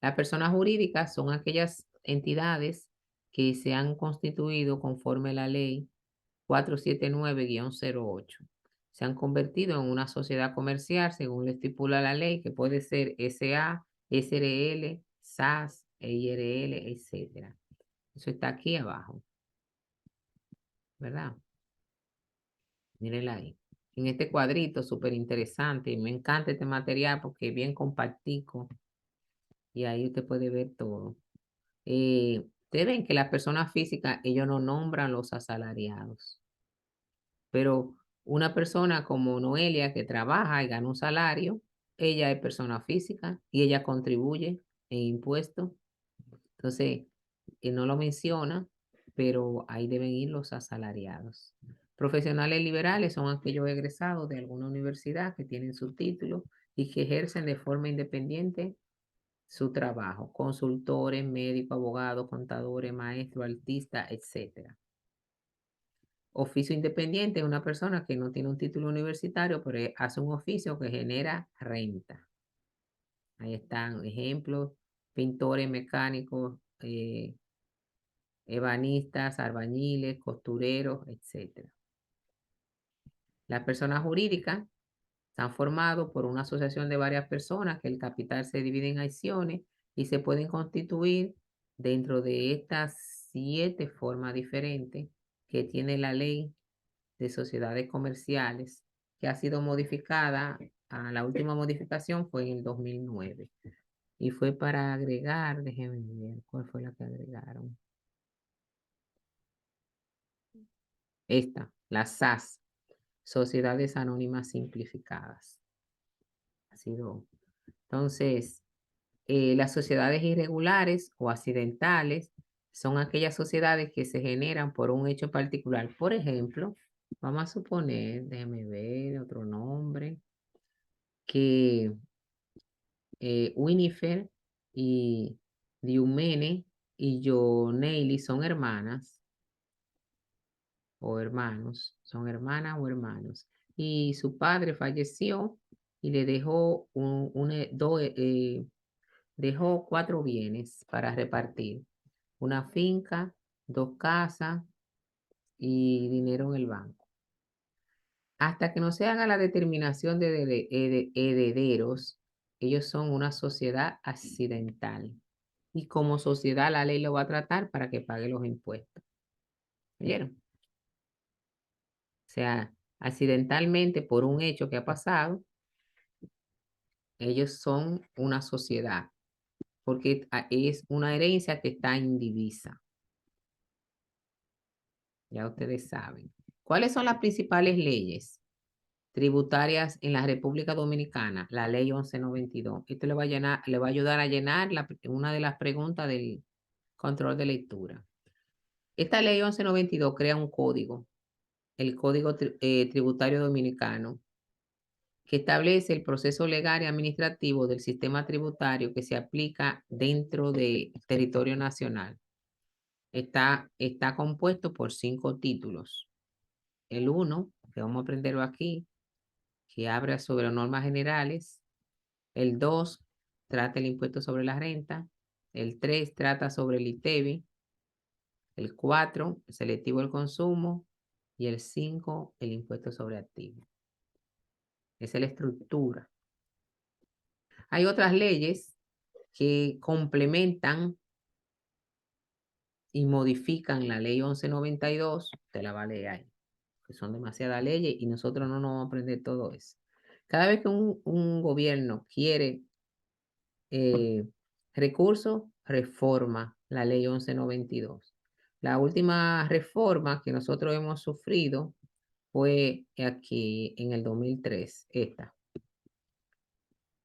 Las personas jurídicas son aquellas entidades que se han constituido conforme a la ley 479-08. Se han convertido en una sociedad comercial según le estipula la ley, que puede ser SA, SRL, SAS, EIRL, etc. Eso está aquí abajo, ¿verdad? Mírenla ahí. En este cuadrito, súper interesante. Me encanta este material porque es bien compartido y ahí usted puede ver todo. Ustedes ven que las personas físicas, ellos no nombran los asalariados. Pero una persona como Noelia que trabaja y gana un salario, ella es persona física y ella contribuye en impuestos. Entonces, no lo menciona, pero ahí deben ir los asalariados. Profesionales liberales son aquellos egresados de alguna universidad que tienen su título y que ejercen de forma independiente su trabajo. Consultores, médicos, abogados, contadores, maestros, artistas, etc. Oficio independiente es una persona que no tiene un título universitario, pero hace un oficio que genera renta. Ahí están ejemplos: pintores, mecánicos, ebanistas, albañiles, costureros, etc. Las personas jurídicas están formadas por una asociación de varias personas que el capital se divide en acciones y se pueden constituir dentro de estas 7 formas diferentes que tiene la ley de sociedades comerciales, que ha sido modificada. La última modificación fue en el 2009 y fue para agregar, déjenme ver cuál fue la que agregaron. Esta, las SAS, Sociedades Anónimas Simplificadas. Así dos. Entonces, las sociedades irregulares o accidentales son aquellas sociedades que se generan por un hecho particular. Por ejemplo, vamos a suponer, déjeme ver otro nombre, que Winifred y Diumene y Joneili son hermanas o hermanos, son hermanas o hermanos. Y su padre falleció y le dejó dejó 4 bienes para repartir. Una finca, 2 casas y dinero en el banco. Hasta que no se haga la determinación de herederos, ellos son una sociedad accidental. Y como sociedad la ley lo va a tratar para que pague los impuestos. ¿Vieron? O sea, accidentalmente por un hecho que ha pasado, ellos son una sociedad, porque es una herencia que está indivisa. Ya ustedes saben. ¿Cuáles son las principales leyes tributarias en la República Dominicana? La ley 1192. Esto le va a ayudar a llenar una de las preguntas del control de lectura. Esta ley 1192 crea un código, el Código Tributario Dominicano, que establece el proceso legal y administrativo del sistema tributario que se aplica dentro del territorio nacional. Está compuesto por 5 títulos. El 1, que vamos a aprenderlo aquí, que habla sobre normas generales. El 2 trata el impuesto sobre la renta. El 3 trata sobre el ITEVI. El 4, el selectivo del consumo. Y el 5, el impuesto sobre activos. Esa es la estructura. Hay otras leyes que complementan y modifican la ley 1192, te la va a leer ahí, que son demasiadas leyes y nosotros no nos vamos a aprender todo eso. Cada vez que un gobierno quiere recursos, reforma la ley 1192. La última reforma que nosotros hemos sufrido fue aquí en el 2003, esta.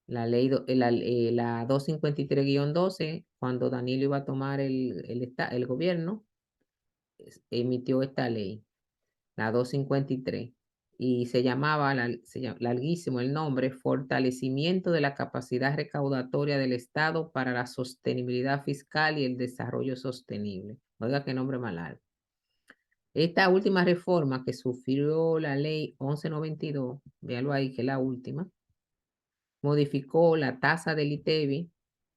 La ley, la 253-12, cuando Danilo iba a tomar el gobierno, emitió esta ley, la 253, y se llamaba, larguísimo el nombre, Fortalecimiento de la Capacidad Recaudatoria del Estado para la Sostenibilidad Fiscal y el Desarrollo Sostenible. Oiga, qué nombre más largo. Esta última reforma que sufrió la ley 1192, véalo ahí que es la última, modificó la tasa del ITEVI,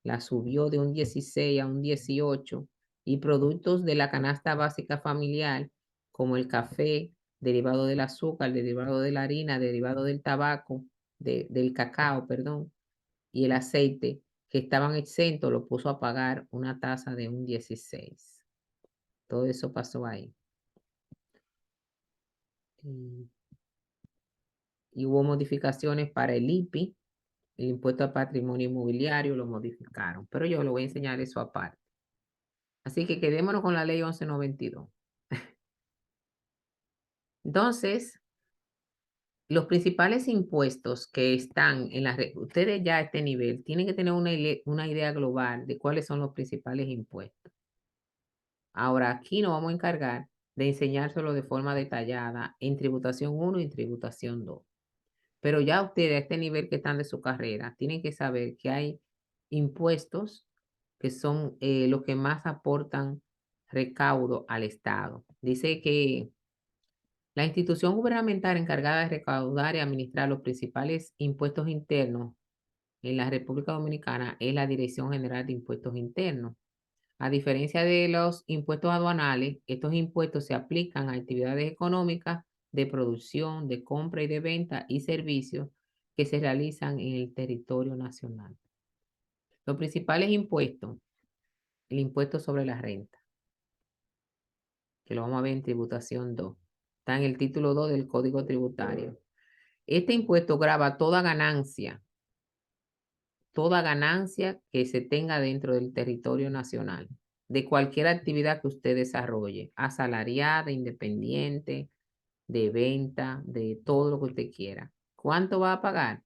la subió de un 16 a un 18 y productos de la canasta básica familiar como el café, derivado del azúcar, derivado de la harina, derivado del tabaco, del cacao, perdón, y el aceite que estaban exentos, lo puso a pagar una tasa de un 16. Todo eso pasó ahí. Y hubo modificaciones para el IPI, el impuesto al patrimonio inmobiliario, lo modificaron, pero yo lo voy a enseñar eso aparte. Así que quedémonos con la ley 1192. Entonces, los principales impuestos que están en la red, ustedes ya a este nivel tienen que tener una idea global de cuáles son los principales impuestos. Ahora, aquí nos vamos a encargar de enseñárselo de forma detallada en tributación 1 y en tributación 2. Pero ya ustedes a este nivel que están de su carrera tienen que saber que hay impuestos que son los que más aportan recaudo al Estado. Dice que la institución gubernamental encargada de recaudar y administrar los principales impuestos internos en la República Dominicana es la Dirección General de Impuestos Internos. A diferencia de los impuestos aduanales, estos impuestos se aplican a actividades económicas de producción, de compra y de venta y servicios que se realizan en el territorio nacional. Los principales impuestos, el impuesto sobre la renta, que lo vamos a ver en tributación 2. Está en el título 2 del Código Tributario. Este impuesto grava toda ganancia que se tenga dentro del territorio nacional, de cualquier actividad que usted desarrolle, asalariada, independiente, de venta, de todo lo que usted quiera. ¿Cuánto va a pagar?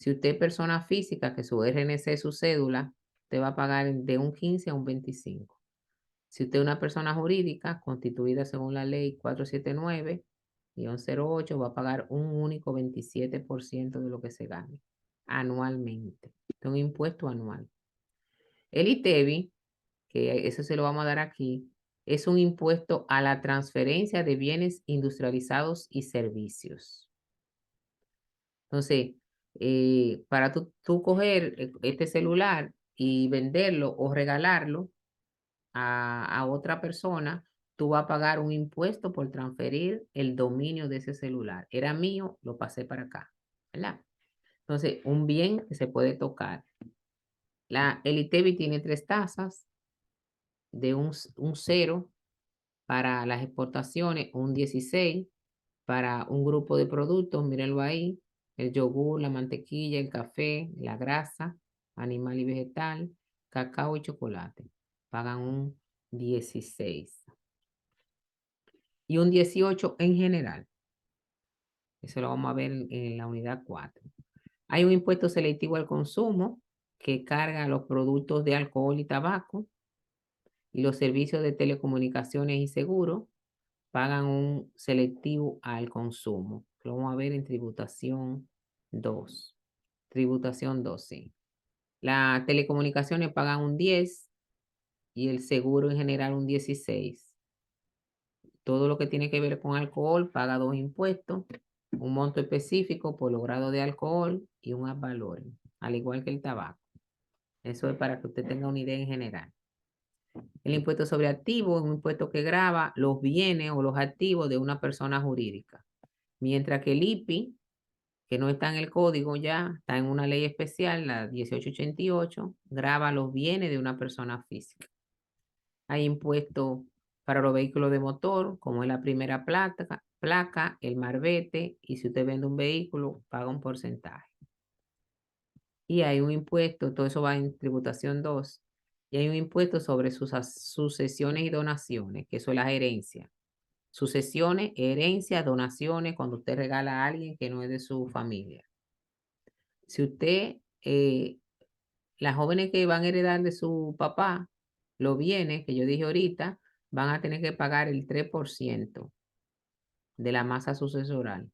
Si usted es persona física, que su RNC es su cédula, usted va a pagar de un 15 a un 25. Si usted es una persona jurídica constituida según la ley 479-08, va a pagar un único 27% de lo que se gane anualmente. Es un impuesto anual. El ITEVI, que eso se lo vamos a dar aquí, es un impuesto a la transferencia de bienes industrializados y servicios. Entonces, para tú coger este celular y venderlo o regalarlo a otra persona, tú vas a pagar un impuesto por transferir el dominio de ese celular. Era mío, lo pasé para acá, ¿verdad? Entonces, un bien que se puede tocar. El ITEVI tiene 3 tasas, de un 0 para las exportaciones, un 16 para un grupo de productos, mírenlo ahí, el yogur, la mantequilla, el café, la grasa, animal y vegetal, cacao y chocolate. Pagan un 16 y un 18 en general. Eso lo vamos a ver en la unidad 4. Hay un impuesto selectivo al consumo que carga los productos de alcohol y tabaco, y los servicios de telecomunicaciones y seguros pagan un selectivo al consumo. Lo vamos a ver en tributación 2. Tributación 2, sí. Las telecomunicaciones pagan un 10 y el seguro en general un 16. Todo lo que tiene que ver con alcohol paga 2 impuestos, un monto específico por los grados de alcohol y un ad valorem, al igual que el tabaco. Eso es para que usted tenga una idea en general. El impuesto sobre activos es un impuesto que grava los bienes o los activos de una persona jurídica. Mientras que el IPI, que no está en el código ya, está en una ley especial, la 1888, grava los bienes de una persona física. Hay impuestos para los vehículos de motor, como es la primera placa, el marbete, y si usted vende un vehículo, paga un porcentaje. Y hay un impuesto, todo eso va en tributación 2, y hay un impuesto sobre sus sucesiones y donaciones, que eso es la herencia. Sucesiones, herencia, donaciones, cuando usted regala a alguien que no es de su familia. Si usted, las jóvenes que van a heredar de su papá, los bienes que yo dije ahorita, van a tener que pagar el 3% de la masa sucesoral,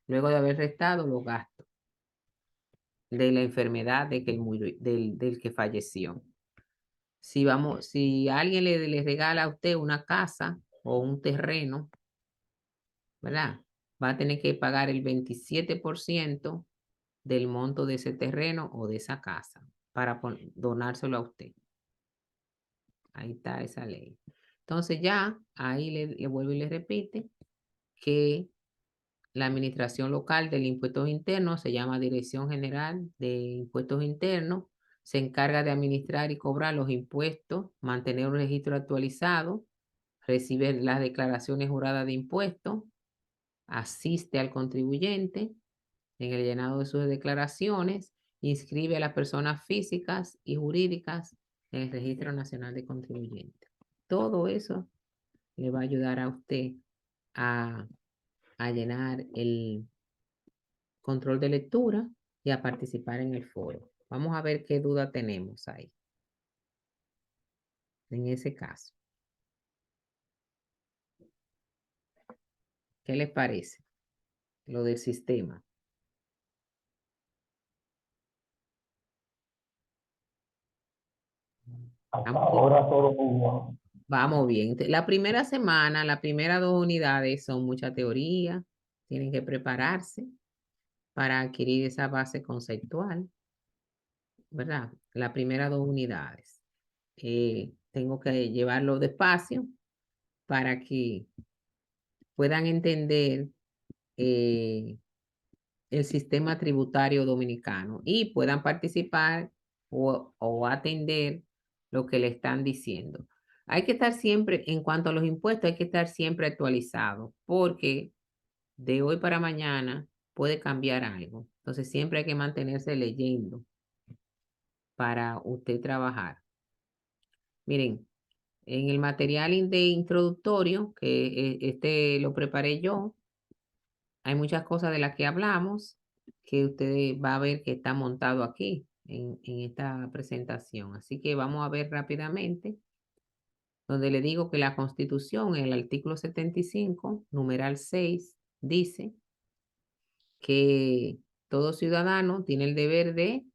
luego de haber restado los gastos de la enfermedad de que del que falleció. Si alguien le regala a usted una casa o un terreno, ¿verdad? Va a tener que pagar el 27% del monto de ese terreno o de esa casa para donárselo a usted. Ahí está esa ley. Entonces ya, ahí le vuelvo y le repite que la administración local del impuestos internos se llama Dirección General de Impuestos Internos, se encarga de administrar y cobrar los impuestos, mantener un registro actualizado, recibe las declaraciones juradas de impuestos, asiste al contribuyente en el llenado de sus declaraciones, inscribe a las personas físicas y jurídicas en el Registro Nacional de Contribuyentes. Todo eso le va a ayudar a usted a llenar el control de lectura y a participar en el foro. Vamos a ver qué duda tenemos ahí, en ese caso. ¿Qué les parece? Lo del sistema. Hasta ahora todo muy bueno. Vamos bien. La primera semana, las primeras 2 unidades son mucha teoría. Tienen que prepararse para adquirir esa base conceptual, ¿verdad? Las primeras 2 unidades. Tengo que llevarlo despacio para que puedan entender el sistema tributario dominicano y puedan participar o atender lo que le están diciendo. Hay que estar siempre, en cuanto a los impuestos, hay que estar siempre actualizado, porque de hoy para mañana puede cambiar algo. Entonces siempre hay que mantenerse leyendo para usted trabajar. Miren, en el material de introductorio, que este lo preparé yo, hay muchas cosas de las que hablamos, que usted va a ver que está montado aquí en esta presentación. Así que vamos a ver rápidamente, donde le digo que la Constitución, en el artículo 75, numeral 6, dice que todo ciudadano tiene el deber de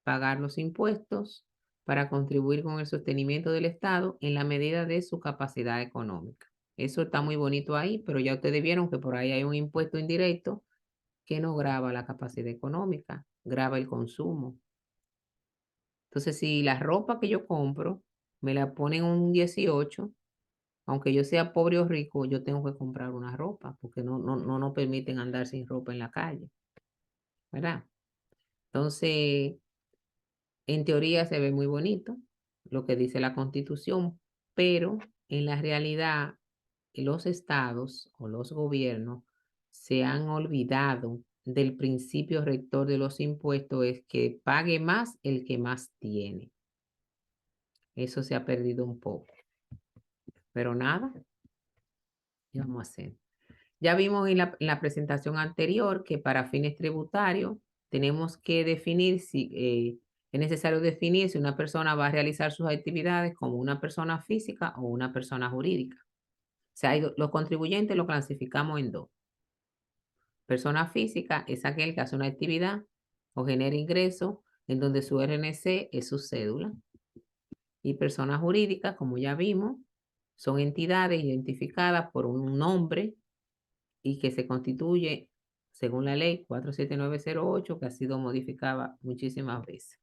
pagar los impuestos para contribuir con el sostenimiento del Estado en la medida de su capacidad económica. Eso está muy bonito ahí, pero ya ustedes vieron que por ahí hay un impuesto indirecto que no grava la capacidad económica, grava el consumo. Entonces, si la ropa que yo compro me la ponen un 18, aunque yo sea pobre o rico, yo tengo que comprar una ropa, porque no nos permiten andar sin ropa en la calle, ¿verdad? Entonces, en teoría se ve muy bonito lo que dice la Constitución, pero en la realidad los estados o los gobiernos se han olvidado del principio rector de los impuestos, es que pague más el que más tiene. Eso se ha perdido un poco. Pero nada, ¿qué vamos a hacer? Ya vimos en la presentación anterior que para fines tributarios tenemos que definir si es necesario definir si una persona va a realizar sus actividades como una persona física o una persona jurídica. O sea, los contribuyentes lo clasificamos en dos. Persona física es aquel que hace una actividad o genera ingresos en donde su RNC es su cédula. Y personas jurídicas, como ya vimos, son entidades identificadas por un nombre y que se constituye según la ley 47908, que ha sido modificada muchísimas veces.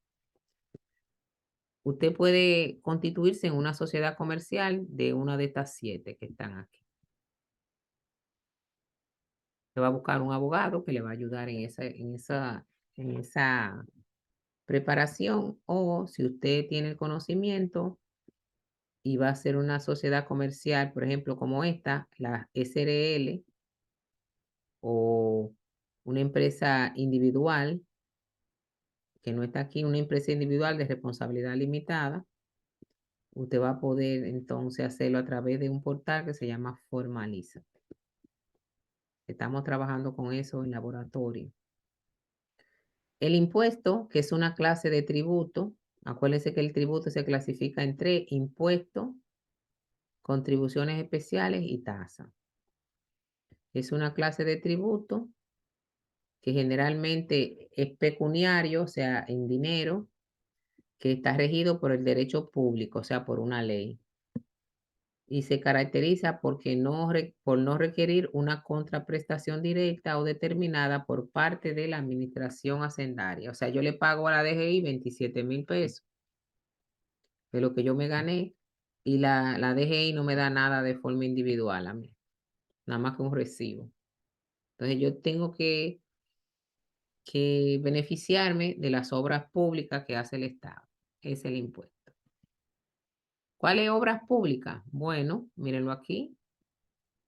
Usted puede constituirse en una sociedad comercial de una de estas 7 que están aquí. Se va a buscar un abogado que le va a ayudar en esa preparación, o si usted tiene el conocimiento y va a ser una sociedad comercial, por ejemplo, como esta, la SRL, o una empresa individual, que no está aquí, una empresa individual de responsabilidad limitada, usted va a poder entonces hacerlo a través de un portal que se llama Formaliza. Estamos trabajando con eso en laboratorio. El impuesto, que es una clase de tributo, acuérdense que el tributo se clasifica en 3: impuestos, contribuciones especiales y tasas. Es una clase de tributo que generalmente es pecuniario, o sea, en dinero, que está regido por el derecho público, o sea, por una ley. Y se caracteriza por no requerir una contraprestación directa o determinada por parte de la administración hacendaria. O sea, yo le pago a la DGI 27,000 pesos de lo que yo me gané, y la DGI no me da nada de forma individual a mí, nada más que un recibo. Entonces yo tengo que beneficiarme de las obras públicas que hace el Estado. Es el impuesto. ¿Cuáles obras públicas? Bueno, mírenlo aquí.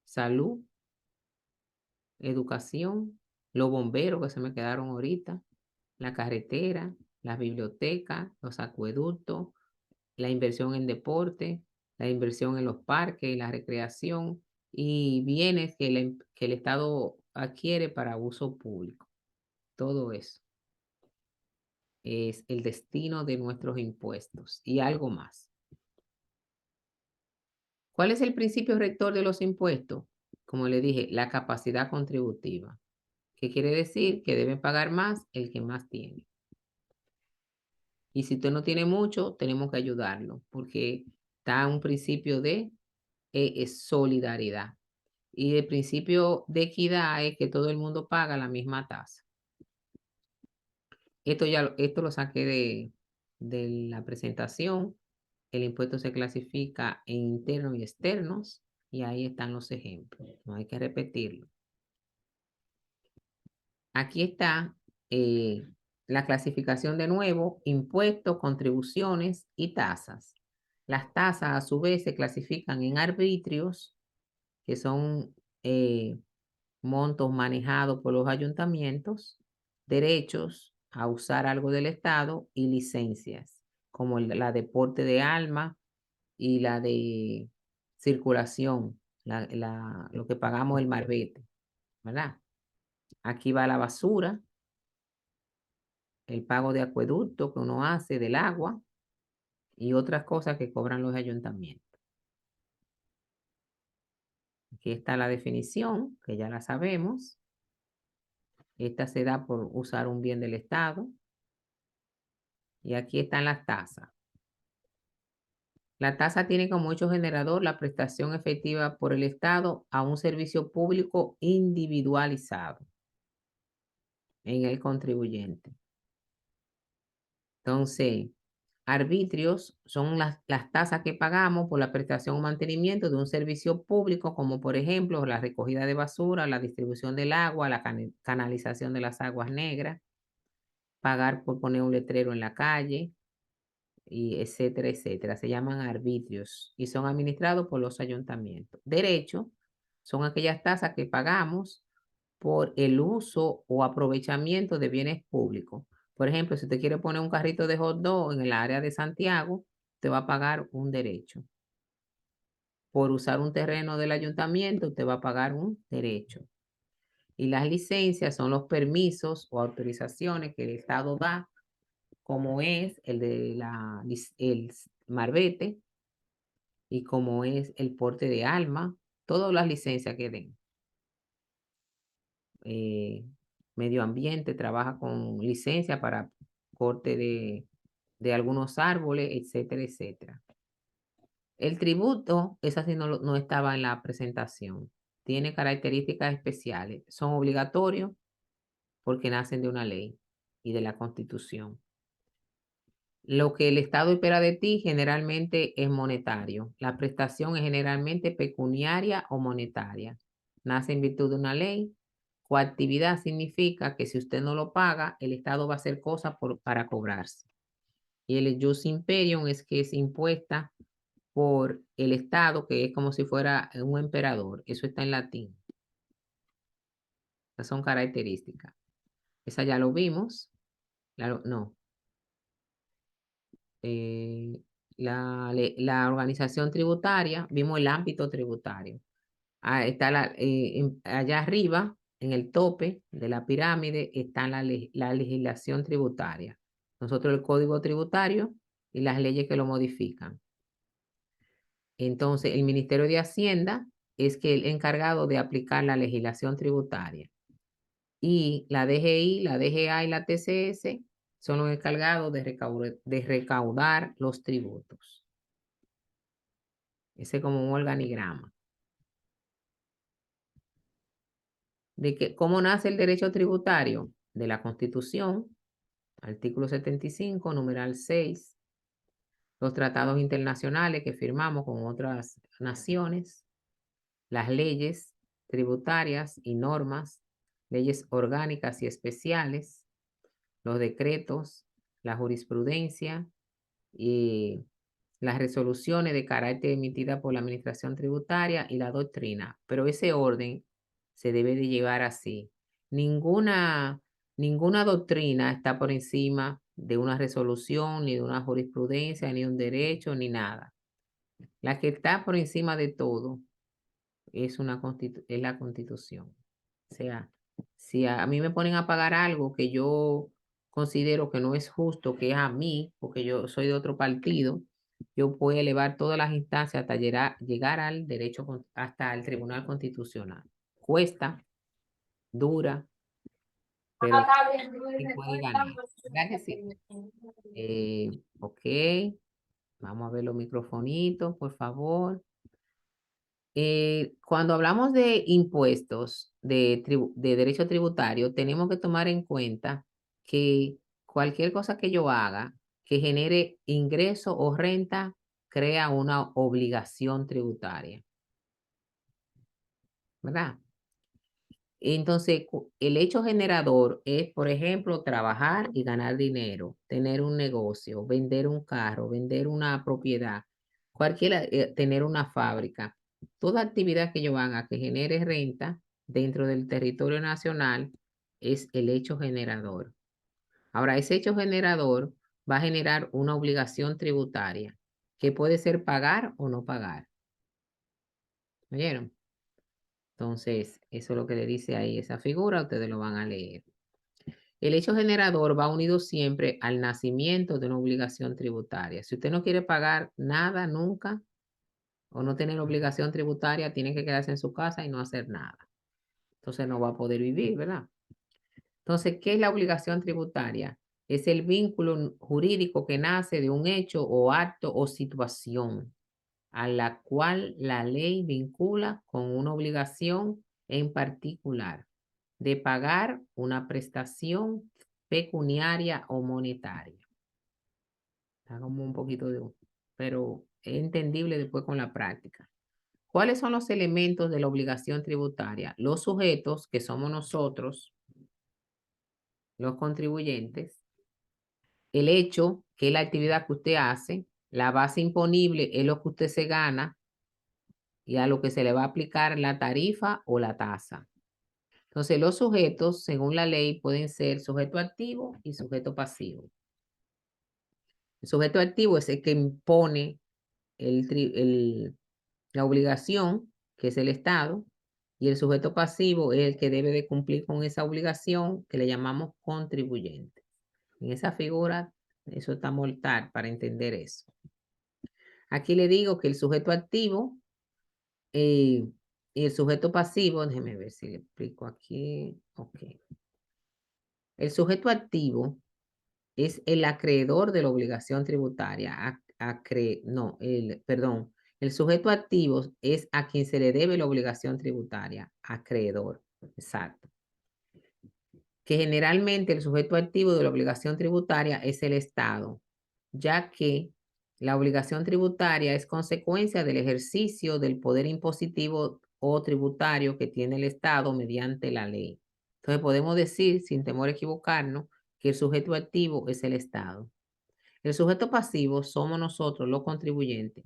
Salud, educación, los bomberos que se me quedaron ahorita, la carretera, las bibliotecas, los acueductos, la inversión en deporte, la inversión en los parques, la recreación y bienes que el Estado adquiere para uso público. Todo eso es el destino de nuestros impuestos y algo más. ¿Cuál es el principio rector de los impuestos? Como le dije, la capacidad contributiva. ¿Qué quiere decir? Que debe pagar más el que más tiene. Y si usted no tiene mucho, tenemos que ayudarlo, porque está un principio de solidaridad. Y el principio de equidad es que todo el mundo paga la misma tasa. Esto lo saqué de la presentación. El impuesto se clasifica en internos y externos, y ahí están los ejemplos. No hay que repetirlo. Aquí está la clasificación de nuevo: impuestos, contribuciones y tasas. Las tasas a su vez se clasifican en arbitrios, que son montos manejados por los ayuntamientos, derechos a usar algo del Estado y licencias, como la de porte de armas y la de circulación, lo que pagamos el marbete, ¿verdad? Aquí va la basura, el pago de acueducto que uno hace del agua y otras cosas que cobran los ayuntamientos. Aquí está la definición, que ya la sabemos. Esta se da por usar un bien del Estado. Y aquí están las tasas. La tasa tiene como hecho generador la prestación efectiva por el Estado a un servicio público individualizado en el contribuyente. Entonces, arbitrios son las tasas que pagamos por la prestación o mantenimiento de un servicio público, como por ejemplo la recogida de basura, la distribución del agua, la canalización de las aguas negras, pagar por poner un letrero en la calle, y etcétera, etcétera. Se llaman arbitrios y son administrados por los ayuntamientos. Derechos son aquellas tasas que pagamos por el uso o aprovechamiento de bienes públicos. Por ejemplo, si usted quiere poner un carrito de hot dog en el área de Santiago, te va a pagar un derecho. Por usar un terreno del ayuntamiento, te va a pagar un derecho. Y las licencias son los permisos o autorizaciones que el Estado da, como es el de el marbete y como es el porte de armas, todas las licencias que den. Medio ambiente trabaja con licencia para corte de algunos árboles, etcétera, etcétera. El tributo, esa sí no estaba en la presentación. Tiene características especiales. Son obligatorios porque nacen de una ley y de la Constitución. Lo que el Estado espera de ti generalmente es monetario. La prestación es generalmente pecuniaria o monetaria. Nace en virtud de una ley. Coactividad significa que si usted no lo paga, el Estado va a hacer cosas para cobrarse. Y el jus imperium es que es impuesta por el Estado, que es como si fuera un emperador. Eso está en latín. Esas son características. Esa ya lo vimos. No. La organización tributaria, vimos el ámbito tributario. Está allá arriba, en el tope de la pirámide, está la legislación tributaria. Nosotros el código tributario y las leyes que lo modifican. Entonces, el Ministerio de Hacienda es el encargado de aplicar la legislación tributaria. Y la DGI, la DGA y la TCS son los encargados de recaudar los tributos. Ese es como un organigrama. ¿Cómo nace el derecho tributario? De la Constitución, artículo 75, numeral 6, los tratados internacionales que firmamos con otras naciones, las leyes tributarias y normas, leyes orgánicas y especiales, los decretos, la jurisprudencia y las resoluciones de carácter emitidas por la Administración Tributaria y la doctrina. Pero ese orden se debe de llevar así. Ninguna doctrina está por encima de una resolución, ni de una jurisprudencia, ni de un derecho, ni nada. La que está por encima de todo es la Constitución. O sea, si a mí me ponen a pagar algo que yo considero que no es justo, que es a mí, porque yo soy de otro partido, yo puedo elevar todas las instancias hasta llegar al derecho, hasta el Tribunal Constitucional. Cuesta, dura, pero se puede ganar. ¿Verdad que sí? Ok, vamos a ver los microfonitos, por favor. Cuando hablamos de impuestos, de derecho tributario, tenemos que tomar en cuenta que cualquier cosa que yo haga que genere ingreso o renta, crea una obligación tributaria. ¿Verdad? Entonces, el hecho generador es, por ejemplo, trabajar y ganar dinero, tener un negocio, vender un carro, vender una propiedad, tener una fábrica. Toda actividad que yo haga que genere renta dentro del territorio nacional es el hecho generador. Ahora, ese hecho generador va a generar una obligación tributaria que puede ser pagar o no pagar. ¿Oyeron? Entonces, eso es lo que le dice ahí esa figura, ustedes lo van a leer. El hecho generador va unido siempre al nacimiento de una obligación tributaria. Si usted no quiere pagar nada nunca o no tener obligación tributaria, tiene que quedarse en su casa y no hacer nada. Entonces no va a poder vivir, ¿verdad? Entonces, ¿qué es la obligación tributaria? Es el vínculo jurídico que nace de un hecho o acto o situación a la cual la ley vincula con una obligación en particular de pagar una prestación pecuniaria o monetaria. Está como un poquito de... pero es entendible después con la práctica. ¿Cuáles son los elementos de la obligación tributaria? Los sujetos, que somos nosotros, los contribuyentes, el hecho, que es la actividad que usted hace, la base imponible es lo que usted se gana y a lo que se le va a aplicar la tarifa o la tasa. Entonces, los sujetos, según la ley, pueden ser sujeto activo y sujeto pasivo. El sujeto activo es el que impone la obligación, que es el Estado, y el sujeto pasivo es el que debe de cumplir con esa obligación, que le llamamos contribuyente. En esa figura, eso está mortal para entender eso. Aquí le digo que el sujeto activo y el sujeto pasivo, déjeme ver si le explico aquí. Ok. El sujeto activo es el acreedor de la obligación tributaria. Perdón. El sujeto activo es a quien se le debe la obligación tributaria, acreedor. Exacto. Que generalmente el sujeto activo de la obligación tributaria es el Estado, ya que la obligación tributaria es consecuencia del ejercicio del poder impositivo o tributario que tiene el Estado mediante la ley. Entonces podemos decir, sin temor a equivocarnos, que el sujeto activo es el Estado. El sujeto pasivo somos nosotros, los contribuyentes,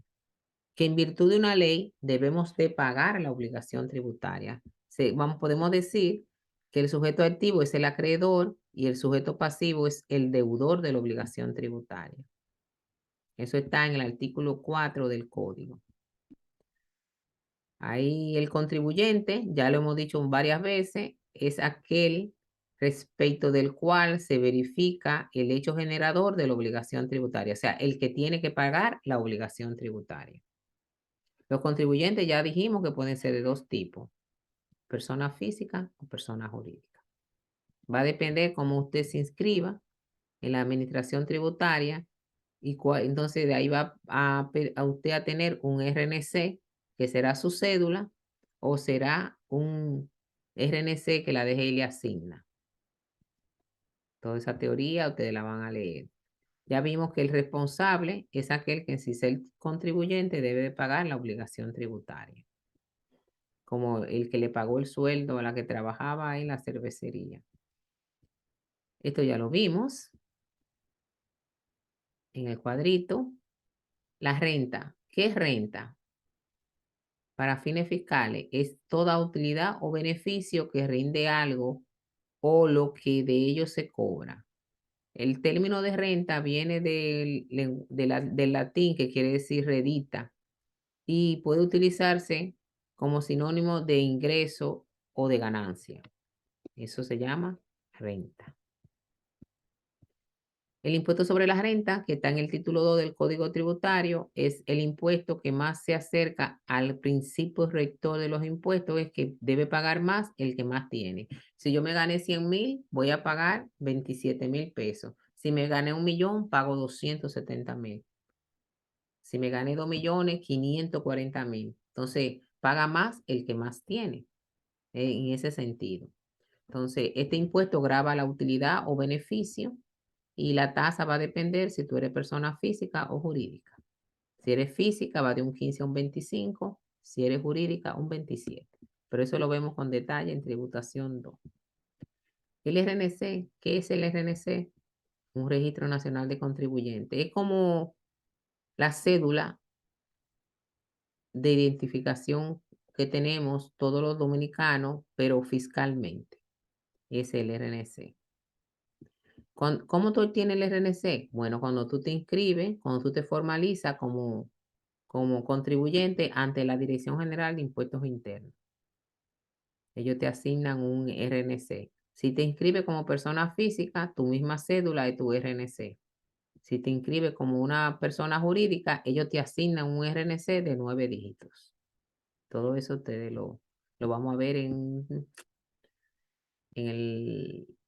que en virtud de una ley debemos de pagar la obligación tributaria. Podemos decir que el sujeto activo es el acreedor y el sujeto pasivo es el deudor de la obligación tributaria. Eso está en el artículo 4 del Código. Ahí el contribuyente, ya lo hemos dicho varias veces, es aquel respecto del cual se verifica el hecho generador de la obligación tributaria, o sea, el que tiene que pagar la obligación tributaria. Los contribuyentes ya dijimos que pueden ser de dos tipos, persona física o persona jurídica. Va a depender cómo usted se inscriba en la administración tributaria y entonces de ahí va a usted a tener un RNC que será su cédula o será un RNC que la DGI le asigna. Toda esa teoría ustedes la van a leer. Ya vimos que el responsable es aquel que en sí es el contribuyente debe de pagar la obligación tributaria, como el que le pagó el sueldo a la que trabajaba en la cervecería. Esto ya lo vimos en el cuadrito. La renta. ¿Qué es renta? Para fines fiscales, es toda utilidad o beneficio que rinde algo o lo que de ello se cobra. El término de renta viene del latín, que quiere decir redita, y puede utilizarse como sinónimo de ingreso o de ganancia. Eso se llama renta. El impuesto sobre la renta, que está en el título 2 del Código Tributario, es el impuesto que más se acerca al principio rector de los impuestos, es que debe pagar más el que más tiene. Si yo me gané 100,000, voy a pagar 27,000 pesos. Si me gané 1,000,000, pago 270,000. Si me gané 2,000,000, 540,000. Entonces, paga más el que más tiene, en ese sentido. Entonces, este impuesto grava la utilidad o beneficio y la tasa va a depender si tú eres persona física o jurídica. Si eres física va de un 15 a un 25, si eres jurídica un 27. Pero eso lo vemos con detalle en tributación 2. El RNC, ¿qué es el RNC? Un Registro Nacional de Contribuyentes. Es como la cédula de identificación que tenemos todos los dominicanos, pero fiscalmente. Es el RNC. ¿Cómo tú tienes el RNC? Bueno, cuando tú te inscribes, cuando tú te formalizas como contribuyente ante la Dirección General de Impuestos Internos. Ellos te asignan un RNC. Si te inscribe como persona física, tu misma cédula y tu RNC. Si te inscribe como una persona jurídica, ellos te asignan un RNC de 9 dígitos. Todo eso ustedes lo vamos a ver en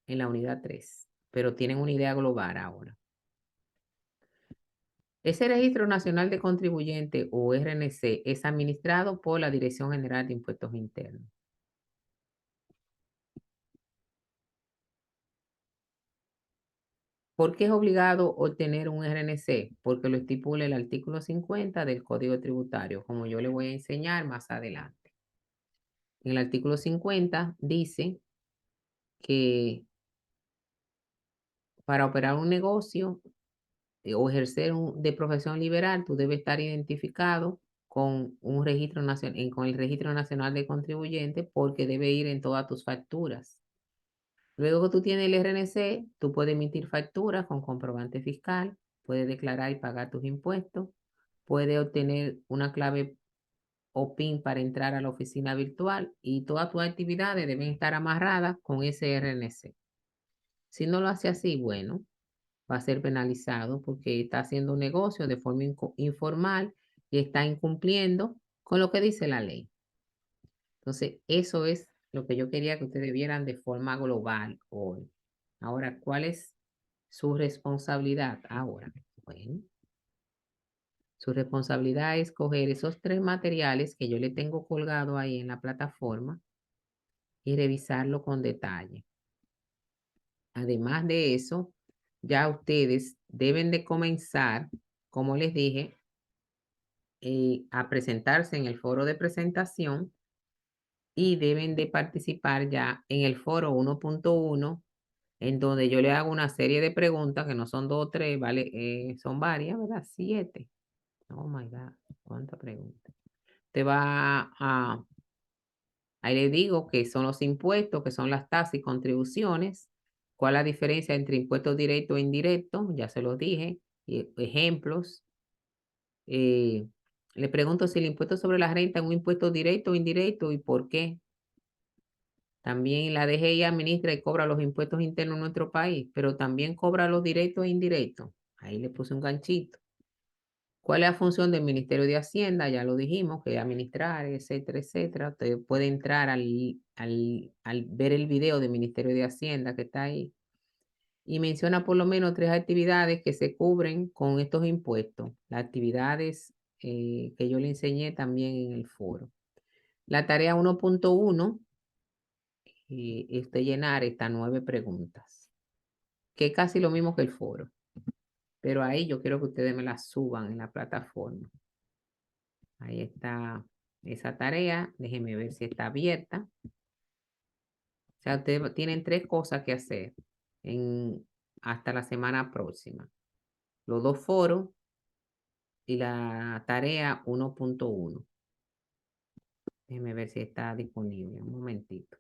la unidad 3, pero tienen una idea global ahora. Ese Registro Nacional de Contribuyentes o RNC es administrado por la Dirección General de Impuestos Internos. ¿Por qué es obligado obtener un RNC? Porque lo estipula el artículo 50 del Código Tributario, como yo le voy a enseñar más adelante. En el artículo 50 dice que para operar un negocio o ejercer de profesión liberal, tú debes estar identificado con un registro nacional, con el Registro Nacional de Contribuyentes, porque debe ir en todas tus facturas. Luego que tú tienes el RNC, tú puedes emitir facturas con comprobante fiscal, puedes declarar y pagar tus impuestos, puedes obtener una clave o PIN para entrar a la oficina virtual y todas tus actividades deben estar amarradas con ese RNC. Si no lo hace así, bueno, va a ser penalizado porque está haciendo un negocio de forma informal y está incumpliendo con lo que dice la ley. Entonces, eso es lo que yo quería que ustedes vieran de forma global hoy. Ahora, ¿cuál es su responsabilidad ahora? Bueno, su responsabilidad es coger esos 3 materiales que yo le tengo colgado ahí en la plataforma y revisarlo con detalle. Además de eso, ya ustedes deben de comenzar, como les dije, a presentarse en el foro de presentación y deben de participar ya en el foro 1.1, en donde yo le hago una serie de preguntas que no son 2 o 3, ¿vale? Son varias, ¿verdad? 7. Oh my God, cuántas preguntas. Te va a... Ahí le digo que son los impuestos, que son las tasas y contribuciones. ¿Cuál es la diferencia entre impuestos directos e indirectos? Ya se los dije. Ejemplos. Le pregunto si el impuesto sobre la renta es un impuesto directo o indirecto y por qué. También la DGI administra y cobra los impuestos internos en nuestro país, pero también cobra los directos e indirectos. Ahí le puse un ganchito. ¿Cuál es la función del Ministerio de Hacienda? Ya lo dijimos, que administrar, etcétera, etcétera. Usted puede entrar al ver el video del Ministerio de Hacienda que está ahí y menciona por lo menos 3 actividades que se cubren con estos impuestos. Las actividades que yo le enseñé también en el foro. La tarea 1.1 es de llenar estas 9 preguntas, que es casi lo mismo que el foro. Pero ahí yo quiero que ustedes me las suban en la plataforma. Ahí está esa tarea. Déjenme ver si está abierta. O sea, ustedes tienen 3 cosas que hacer hasta la semana próxima. Los 2 foros y la tarea 1.1. Déjenme ver si está disponible. Un momentito.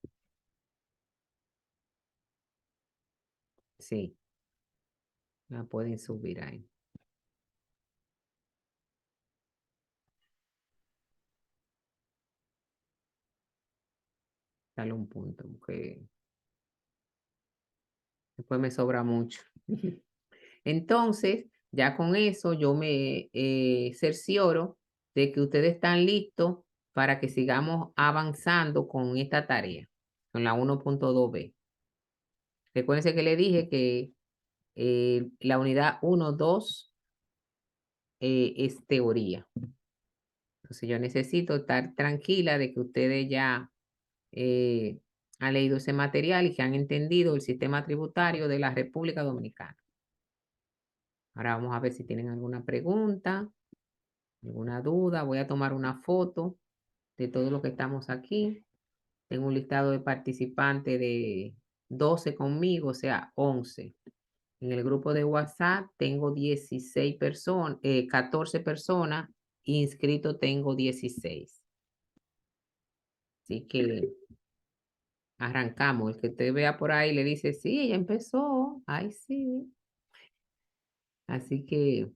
Sí. La pueden subir ahí. Dale un punto, porque después me sobra mucho. Entonces, ya con eso yo me cercioro de que ustedes están listos para que sigamos avanzando con esta tarea, con la 1.2b. Recuérdense que le dije que la unidad 1.2 es teoría. Entonces yo necesito estar tranquila de que ustedes ya han leído ese material y que han entendido el sistema tributario de la República Dominicana. Ahora vamos a ver si tienen alguna pregunta, alguna duda. Voy a tomar una foto de todo lo que estamos aquí. Tengo un listado de participantes de 12 conmigo, o sea, 11. En el grupo de WhatsApp tengo 16 personas, 14 personas, inscrito tengo 16. Así que arrancamos. El que te vea por ahí le dice, sí, ella empezó. Ay, sí. Así que,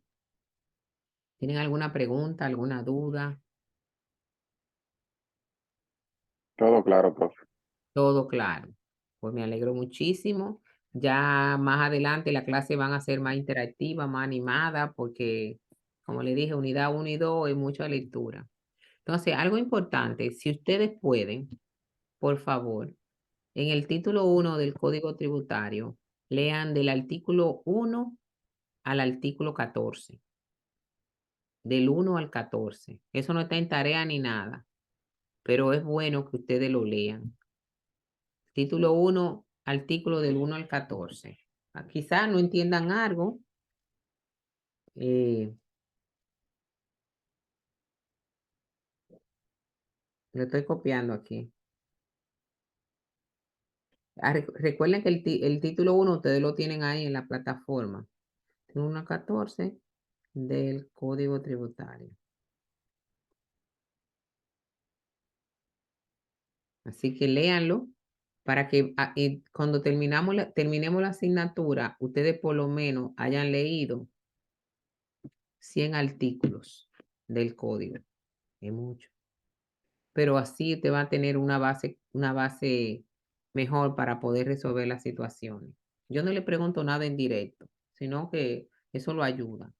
¿tienen alguna pregunta, alguna duda? Todo claro, profe. Todo claro. Pues me alegro muchísimo. Ya más adelante la clase van a ser más interactiva, más animada, porque, como le dije, unidad 1 y 2 es mucha lectura. Entonces, algo importante, si ustedes pueden, por favor, en el título 1 del Código Tributario, lean del artículo 1 al artículo 14. Del 1 al 14. Eso no está en tarea ni nada, pero es bueno que ustedes lo lean. Título 1, artículo del 1 al 14. Quizás no entiendan algo. Lo estoy copiando aquí. Recuerden que el título 1 ustedes lo tienen ahí en la plataforma. 1 al 14 del Código Tributario. Así que léanlo para que cuando terminemos la asignatura, ustedes por lo menos hayan leído 100 artículos del código. Es mucho. Pero así te va a tener una base mejor para poder resolver las situaciones. Yo no le pregunto nada en directo, sino que eso lo ayuda.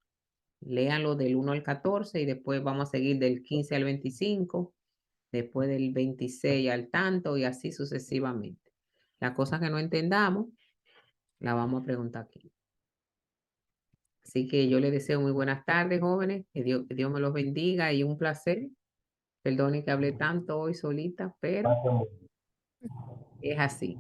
Léanlo del 1 al 14 y después vamos a seguir del 15 al 25, después del 26 al tanto y así sucesivamente. La cosa que no entendamos, la vamos a preguntar aquí. Así que yo les deseo muy buenas tardes, jóvenes. Que Dios me los bendiga y un placer. Perdone que hablé tanto hoy solita, pero Gracias. es así.